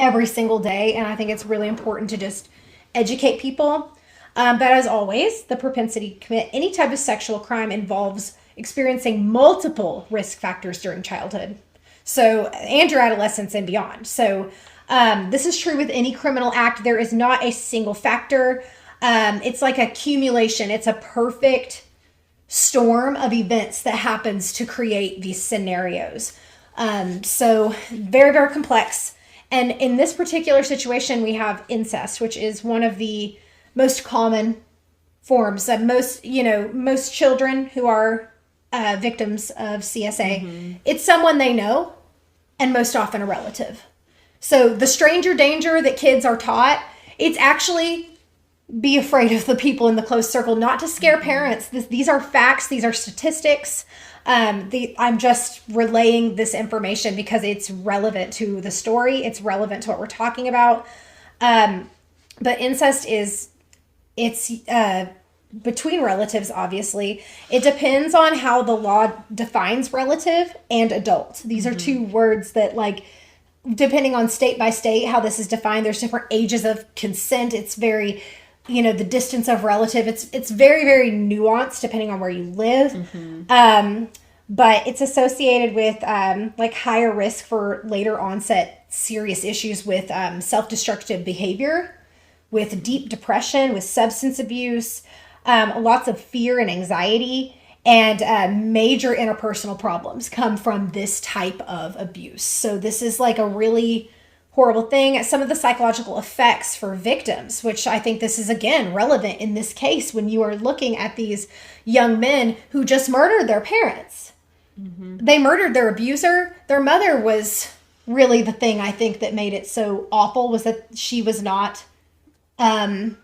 every single day. And I think it's really important to just educate people. But as always, the propensity to commit any type of sexual crime involves experiencing multiple risk factors during childhood. So, and your adolescence and beyond. So, this is true with any criminal act. There is not a single factor. It's like accumulation. It's a perfect storm of events that happens to create these scenarios. So very, very complex. And in this particular situation, we have incest, which is one of the most common forms that most children who are victims of CSA, it's someone they know and most often a relative. So the stranger danger that kids are taught, it's actually be afraid of the people in the close circle, not to scare parents. These are facts. These are statistics. I'm just relaying this information because it's relevant to the story. It's relevant to what we're talking about. But incest between relatives, obviously. It depends on how the law defines relative and adult. These are two words that, like, depending on state by state, how this is defined, there's different ages of consent. It's very, the distance of relative. It's very, very nuanced depending on where you live. But it's associated with like higher risk for later onset serious issues with self-destructive behavior, with deep depression, with substance abuse, lots of fear and anxiety, and major interpersonal problems come from this type of abuse. So this is like a really horrible thing. Some of the psychological effects for victims, which I think this is, again, relevant in this case when you are looking at these young men who just murdered their parents. They murdered their abuser. Their mother was really the thing, I think, that made it so awful, was that she was not, well,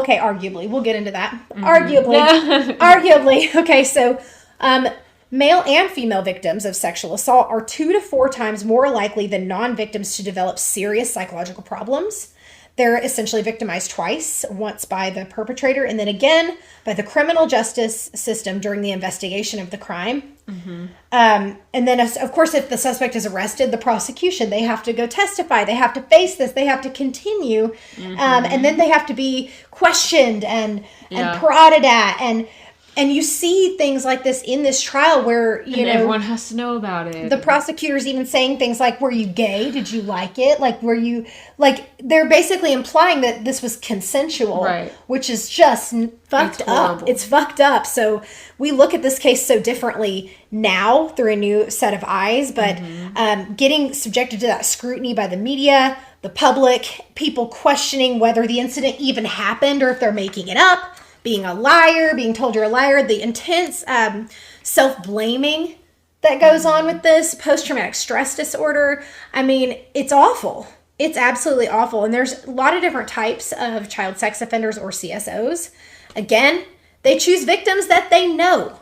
okay, arguably, we'll get into that. Arguably. Okay, so, male and female victims of sexual assault are 2 to 4 times more likely than non-victims to develop serious psychological problems. They're essentially victimized twice, once by the perpetrator and then again by the criminal justice system during the investigation of the crime. And then, of course, if the suspect is arrested, the prosecution, they have to go testify. They have to face this. They have to continue. And then they have to be questioned and prodded at. And you see things like this in this trial where, everyone has to know about it. The prosecutor's even saying things like, were you gay? Did you like it? Like, were you, like, they're basically implying that this was consensual, right? Which is just fucked up. It's fucked up. So we look at this case so differently now through a new set of eyes, but getting subjected to that scrutiny by the media, the public, people questioning whether the incident even happened or if they're making it up, being a liar, being told you're a liar, the intense self-blaming that goes on with this, post-traumatic stress disorder. I mean, it's awful. It's absolutely awful. And there's a lot of different types of child sex offenders or CSOs. Again, they choose victims that they know.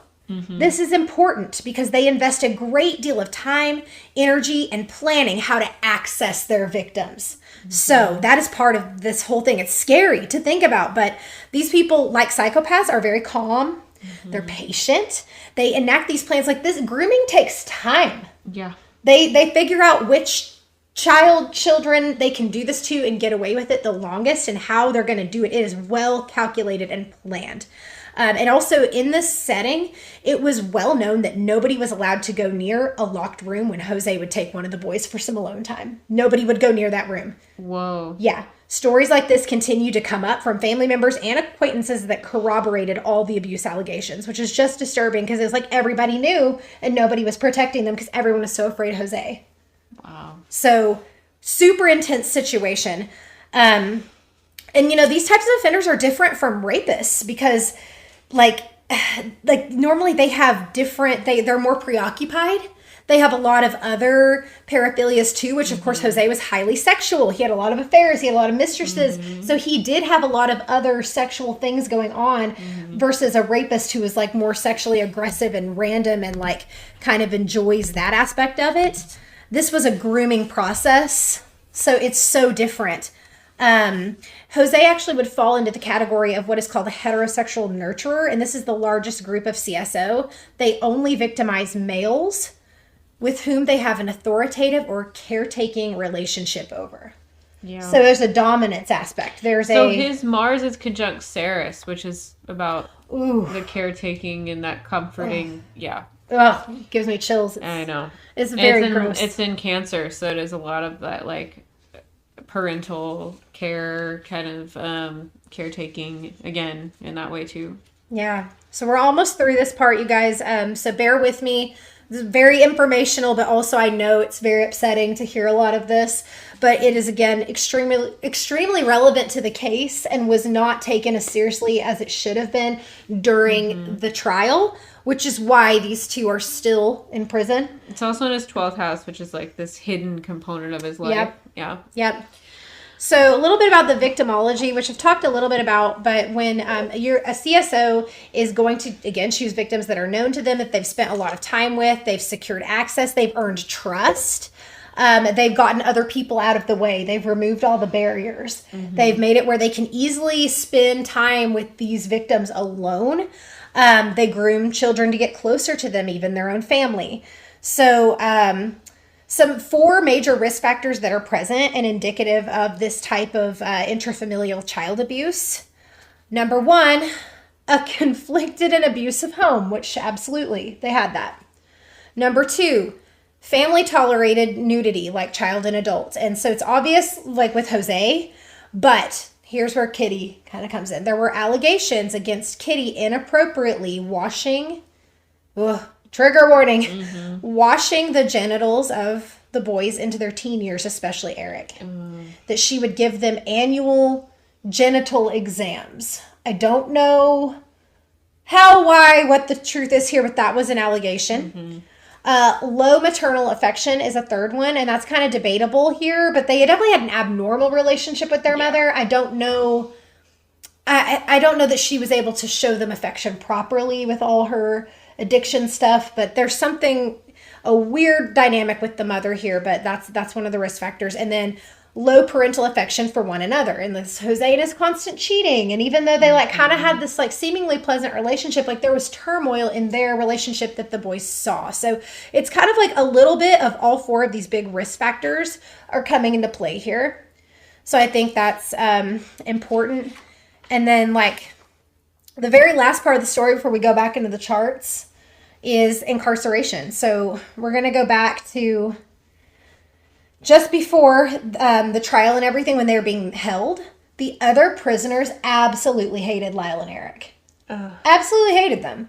This is important because they invest a great deal of time, energy, and planning how to access their victims. So that is part of this whole thing. It's scary to think about, but these people, like psychopaths, are very calm. They're patient. They enact these plans like this. Grooming takes time. Yeah. They figure out which children they can do this to and get away with it the longest and how they're going to do it. It is well calculated and planned. And also in this setting, it was well known that nobody was allowed to go near a locked room when Jose would take one of the boys for some alone time. Nobody would go near that room. Whoa. Yeah. Stories like this continue to come up from family members and acquaintances that corroborated all the abuse allegations, which is just disturbing because it's like everybody knew and nobody was protecting them because everyone was so afraid of Jose. Wow. So super intense situation. And these types of offenders are different from rapists because like normally they have different, they're more preoccupied. They have a lot of other paraphilias too, which of course Jose was highly sexual. He had a lot of affairs. He had a lot of mistresses. So he did have a lot of other sexual things going on versus a rapist who is like more sexually aggressive and random and like kind of enjoys that aspect of it. This was a grooming process. So it's so different. Jose actually would fall into the category of what is called a heterosexual nurturer, and this is the largest group of CSO. They only victimize males with whom they have an authoritative or caretaking relationship over. Yeah. So there's a dominance aspect. So his Mars is conjunct Ceres, which is about the caretaking and that comforting. Yeah. Oh, gives me chills. I know. It's very gross. It's in Cancer, so it is a lot of that like parental care kind of caretaking again in that way too. Yeah. So we're almost through this part, you guys. So bear with me. This is very informational, but also I know it's very upsetting to hear a lot of this. But it is, again, extremely relevant to the case and was not taken as seriously as it should have been during the trial, which is why these two are still in prison. It's also in his 12th house, which is like this hidden component of his life. Yep. So a little bit about the victimology, which I've talked a little bit about, but when a CSO is going to, again, choose victims that are known to them, that they've spent a lot of time with, they've secured access, they've earned trust. They've gotten other people out of the way. They've removed all the barriers. They've made it where they can easily spend time with these victims alone. They groom children to get closer to them, even their own family. So some 4 major risk factors that are present and indicative of this type of intrafamilial child abuse. Number 1, a conflicted and abusive home, which absolutely, they had that. Number 2, family tolerated nudity, like child and adult. And so it's obvious, like with Jose, but here's where Kitty kind of comes in. There were allegations against Kitty inappropriately washing, trigger warning, washing the genitals of the boys into their teen years, especially Eric. That she would give them annual genital exams. I don't know how, why, what the truth is here, but that was an allegation. Low maternal affection is a third one, and that's kind of debatable here, but they definitely had an abnormal relationship with their mother. I don't know. I don't know that she was able to show them affection properly with all her addiction stuff, but there's a weird dynamic with the mother here, but that's one of the risk factors. And then low parental affection for one another, and this Jose and his constant cheating. And even though they like kind of had this like seemingly pleasant relationship, like there was turmoil in their relationship that the boys saw. So it's kind of like a little bit of all 4 of these big risk factors are coming into play here. So I think that's important. And then like the very last part of the story before we go back into the charts is incarceration. So we're going to go back to just before the trial and everything, when they were being held. The other prisoners absolutely hated Lyle and Eric. Absolutely hated them.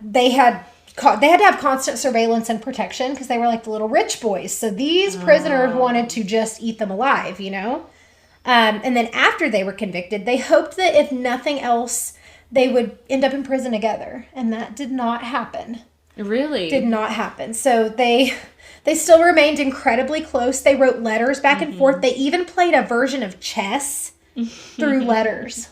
They had to have constant surveillance and protection because they were like the little rich boys. So these prisoners wanted to just eat them alive, you know? And then after they were convicted, they hoped that if nothing else, they would end up in prison together. And that did not happen. Really? Did not happen. So they still remained incredibly close. They wrote letters back and forth. They even played a version of chess through letters.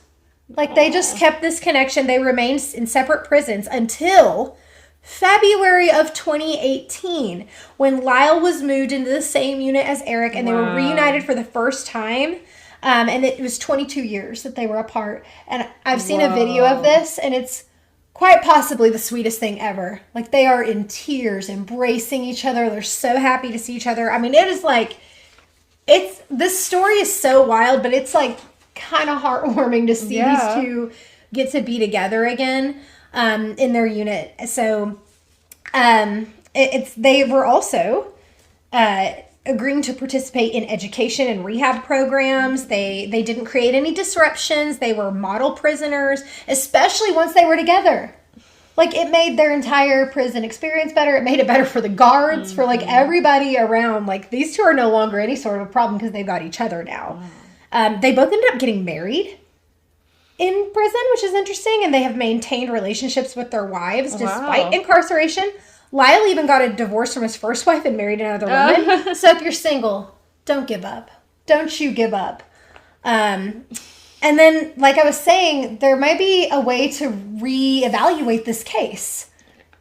Like they just kept this connection. They remained in separate prisons until February of 2018, when Lyle was moved into the same unit as Eric, and they were reunited for the first time. And it was 22 years that they were apart. And I've seen a video of this, and it's quite possibly the sweetest thing ever. Like they are in tears, embracing each other. They're so happy to see each other. I mean, it is like, this story is so wild, but it's like kind of heartwarming to see these two get to be together again in their unit. So they were also agreeing to participate in education and rehab programs. They didn't create any disruptions. They were model prisoners, especially once they were together. Like it made their entire prison experience better. It made it better for the guards, for like everybody around. Like these two are no longer any sort of problem because they've got each other now. They both ended up getting married in prison, which is interesting. And they have maintained relationships with their wives despite incarceration. Lyle even got a divorce from his first wife and married another woman. So if you're single, don't give up. Don't you give up. And then, like I was saying, there might be a way to reevaluate this case.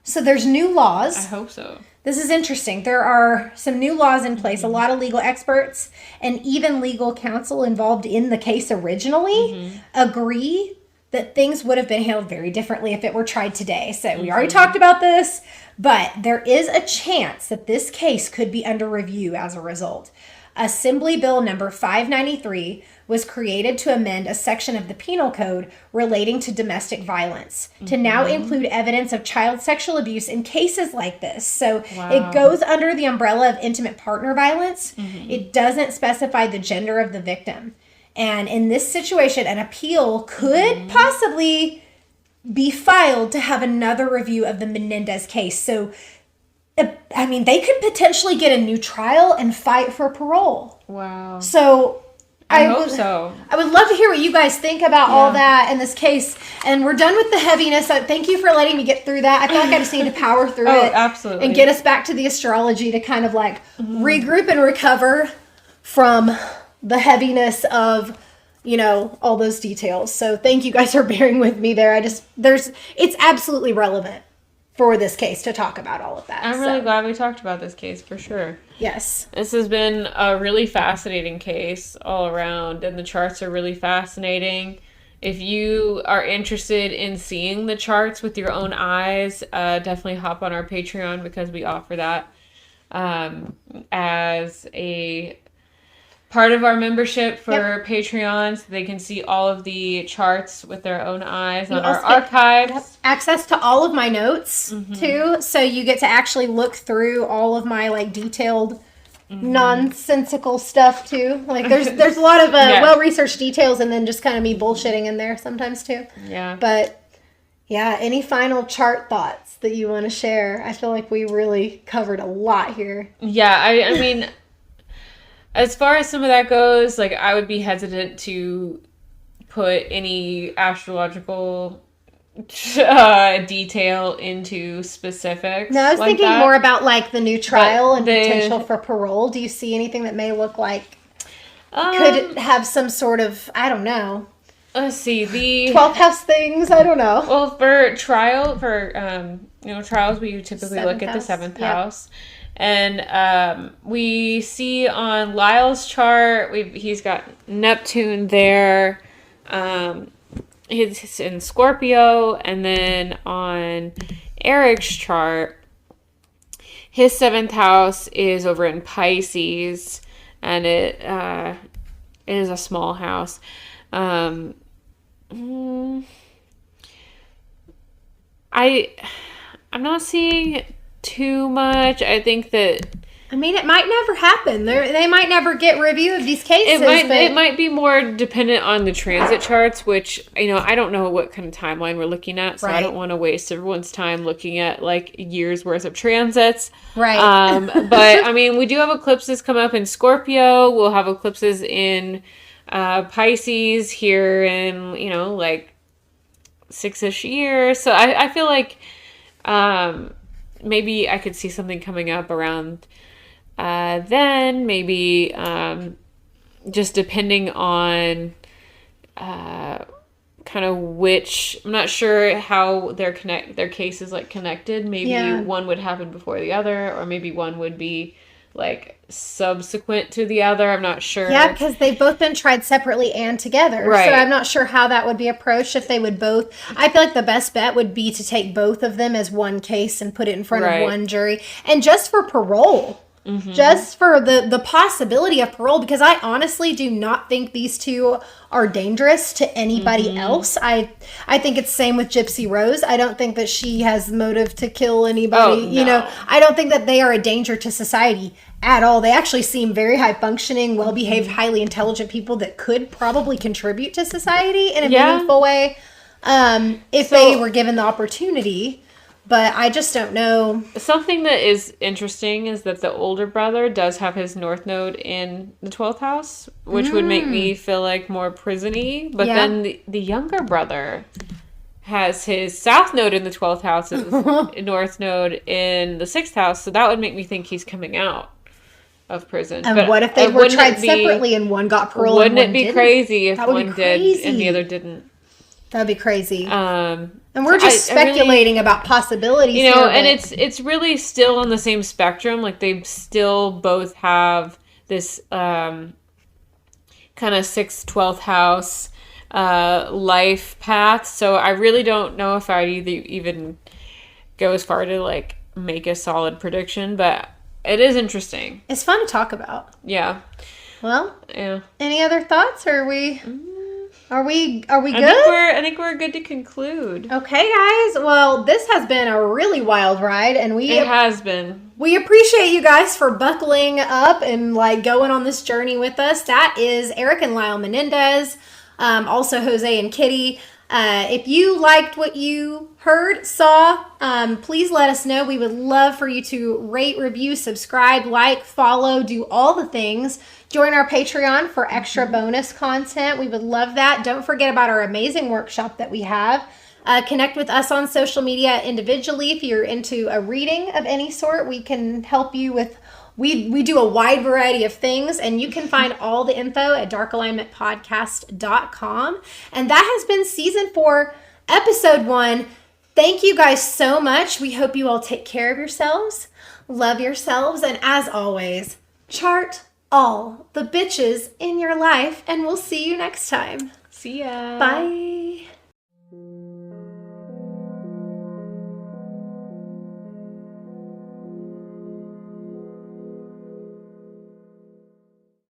So there's new laws. I hope so. This is interesting. There are some new laws in place. A lot of legal experts and even legal counsel involved in the case originally agree that things would have been handled very differently if it were tried today. So we already talked about this, but there is a chance that this case could be under review as a result. Assembly Bill number 593 was created to amend a section of the Penal Code relating to domestic violence to now include evidence of child sexual abuse in cases like this. So it goes under the umbrella of intimate partner violence. It doesn't specify the gender of the victim. And in this situation, an appeal could possibly be filed to have another review of the Menendez case. So, I mean, they could potentially get a new trial and fight for parole. Wow. So, I hope so. I would love to hear what you guys think about all that in this case. And we're done with the heaviness. Thank you for letting me get through that. I feel like I just need to power through it. Absolutely. And get us back to the astrology to kind of like regroup and recover from the heaviness of, you know, all those details. So thank you guys for bearing with me there. It's absolutely relevant. for this case to talk about all of that. I'm really glad we talked about this case for sure. Yes. This has been a really fascinating case all around, and the charts are really fascinating. If you are interested in seeing the charts with your own eyes, definitely hop on our Patreon because we offer that as a part of our membership for Patreons. They can see all of the charts with their own eyes on our archives. Access to all of my notes too, so you get to actually look through all of my like detailed nonsensical stuff too. Like there's a lot of well-researched details and then just kind of me bullshitting in there sometimes too. Yeah. But yeah, any final chart thoughts that you want to share? I feel like we really covered a lot here. Yeah, I mean, as far as some of that goes, like I would be hesitant to put any astrological detail into specifics. No, I was like thinking that. more about like the new trial and potential for parole. Do you see anything that may look like could have some sort of, I don't know. Let's see, the 12th house things, I don't know. Well, for trials, we typically look at the 7th house. And we see on Lyle's chart, he's got Neptune there. He's in Scorpio. And then on Eric's chart, his 7th house is over in Pisces. And it is a small house. I'm not seeing too much. I think that it might never happen. They might never get review of these cases. It might be more dependent on the transit charts, which I don't know what kind of timeline we're looking at, so I don't want to waste everyone's time looking at like years worth of transits. Right. But we do have eclipses come up in Scorpio. We'll have eclipses in Pisces here in like 6-ish years. So I feel like maybe I could see something coming up around then, maybe just depending on kind of which, I'm not sure how their case is like connected. Maybe one would happen before the other, or maybe one would be like subsequent to the other. I'm not sure. Yeah, because they've both been tried separately and together. Right. So I'm not sure how that would be approached if they would both. I feel like the best bet would be to take both of them as one case and put it in front of one jury. And just for parole. Just for the possibility of parole, because I honestly do not think these two are dangerous to anybody else. I think it's same with Gypsy Rose. I don't think that she has motive to kill anybody. No. I don't think that they are a danger to society at all. They actually seem very high functioning, well-behaved, highly intelligent people that could probably contribute to society in a meaningful way if they were given the opportunity. But I just don't know. Something that is interesting is that the older brother does have his North Node in the 12th house, which would make me feel like more prison-y. But then the younger brother has his South Node in the 12th house and North Node in the 6th house. So that would make me think he's coming out of prison. And but what if they were tried separately and one got parole and one didn't? Wouldn't it be crazy if one did and the other didn't? That would be crazy. And we're just speculating about possibilities here, and it's really still on the same spectrum. Like, they still both have this kind of 6th, 12th house life path. So I really don't know if I'd even go as far to, like, make a solid prediction. But it is interesting. It's fun to talk about. Yeah. Well, yeah. Any other thoughts? Or are we... Are we good? I think we're good to conclude. Okay, guys. Well, this has been a really wild ride, and it has been. We appreciate you guys for buckling up and like going on this journey with us. That is Eric and Lyle Menendez, also Jose and Kitty. If you liked what you saw, please let us know. We would love for you to rate, review, subscribe, like, follow, do all the things. Join our Patreon for extra bonus content. We would love that. Don't forget about our amazing workshop that we have. Connect with us on social media individually. If you're into a reading of any sort, we can help you with, we do a wide variety of things, and you can find all the info at darkalignmentpodcast.com. And that has been season 4, episode 1. Thank you guys so much. We hope you all take care of yourselves, love yourselves, and as always, chart all the bitches in your life, and we'll see you next time. See ya. Bye.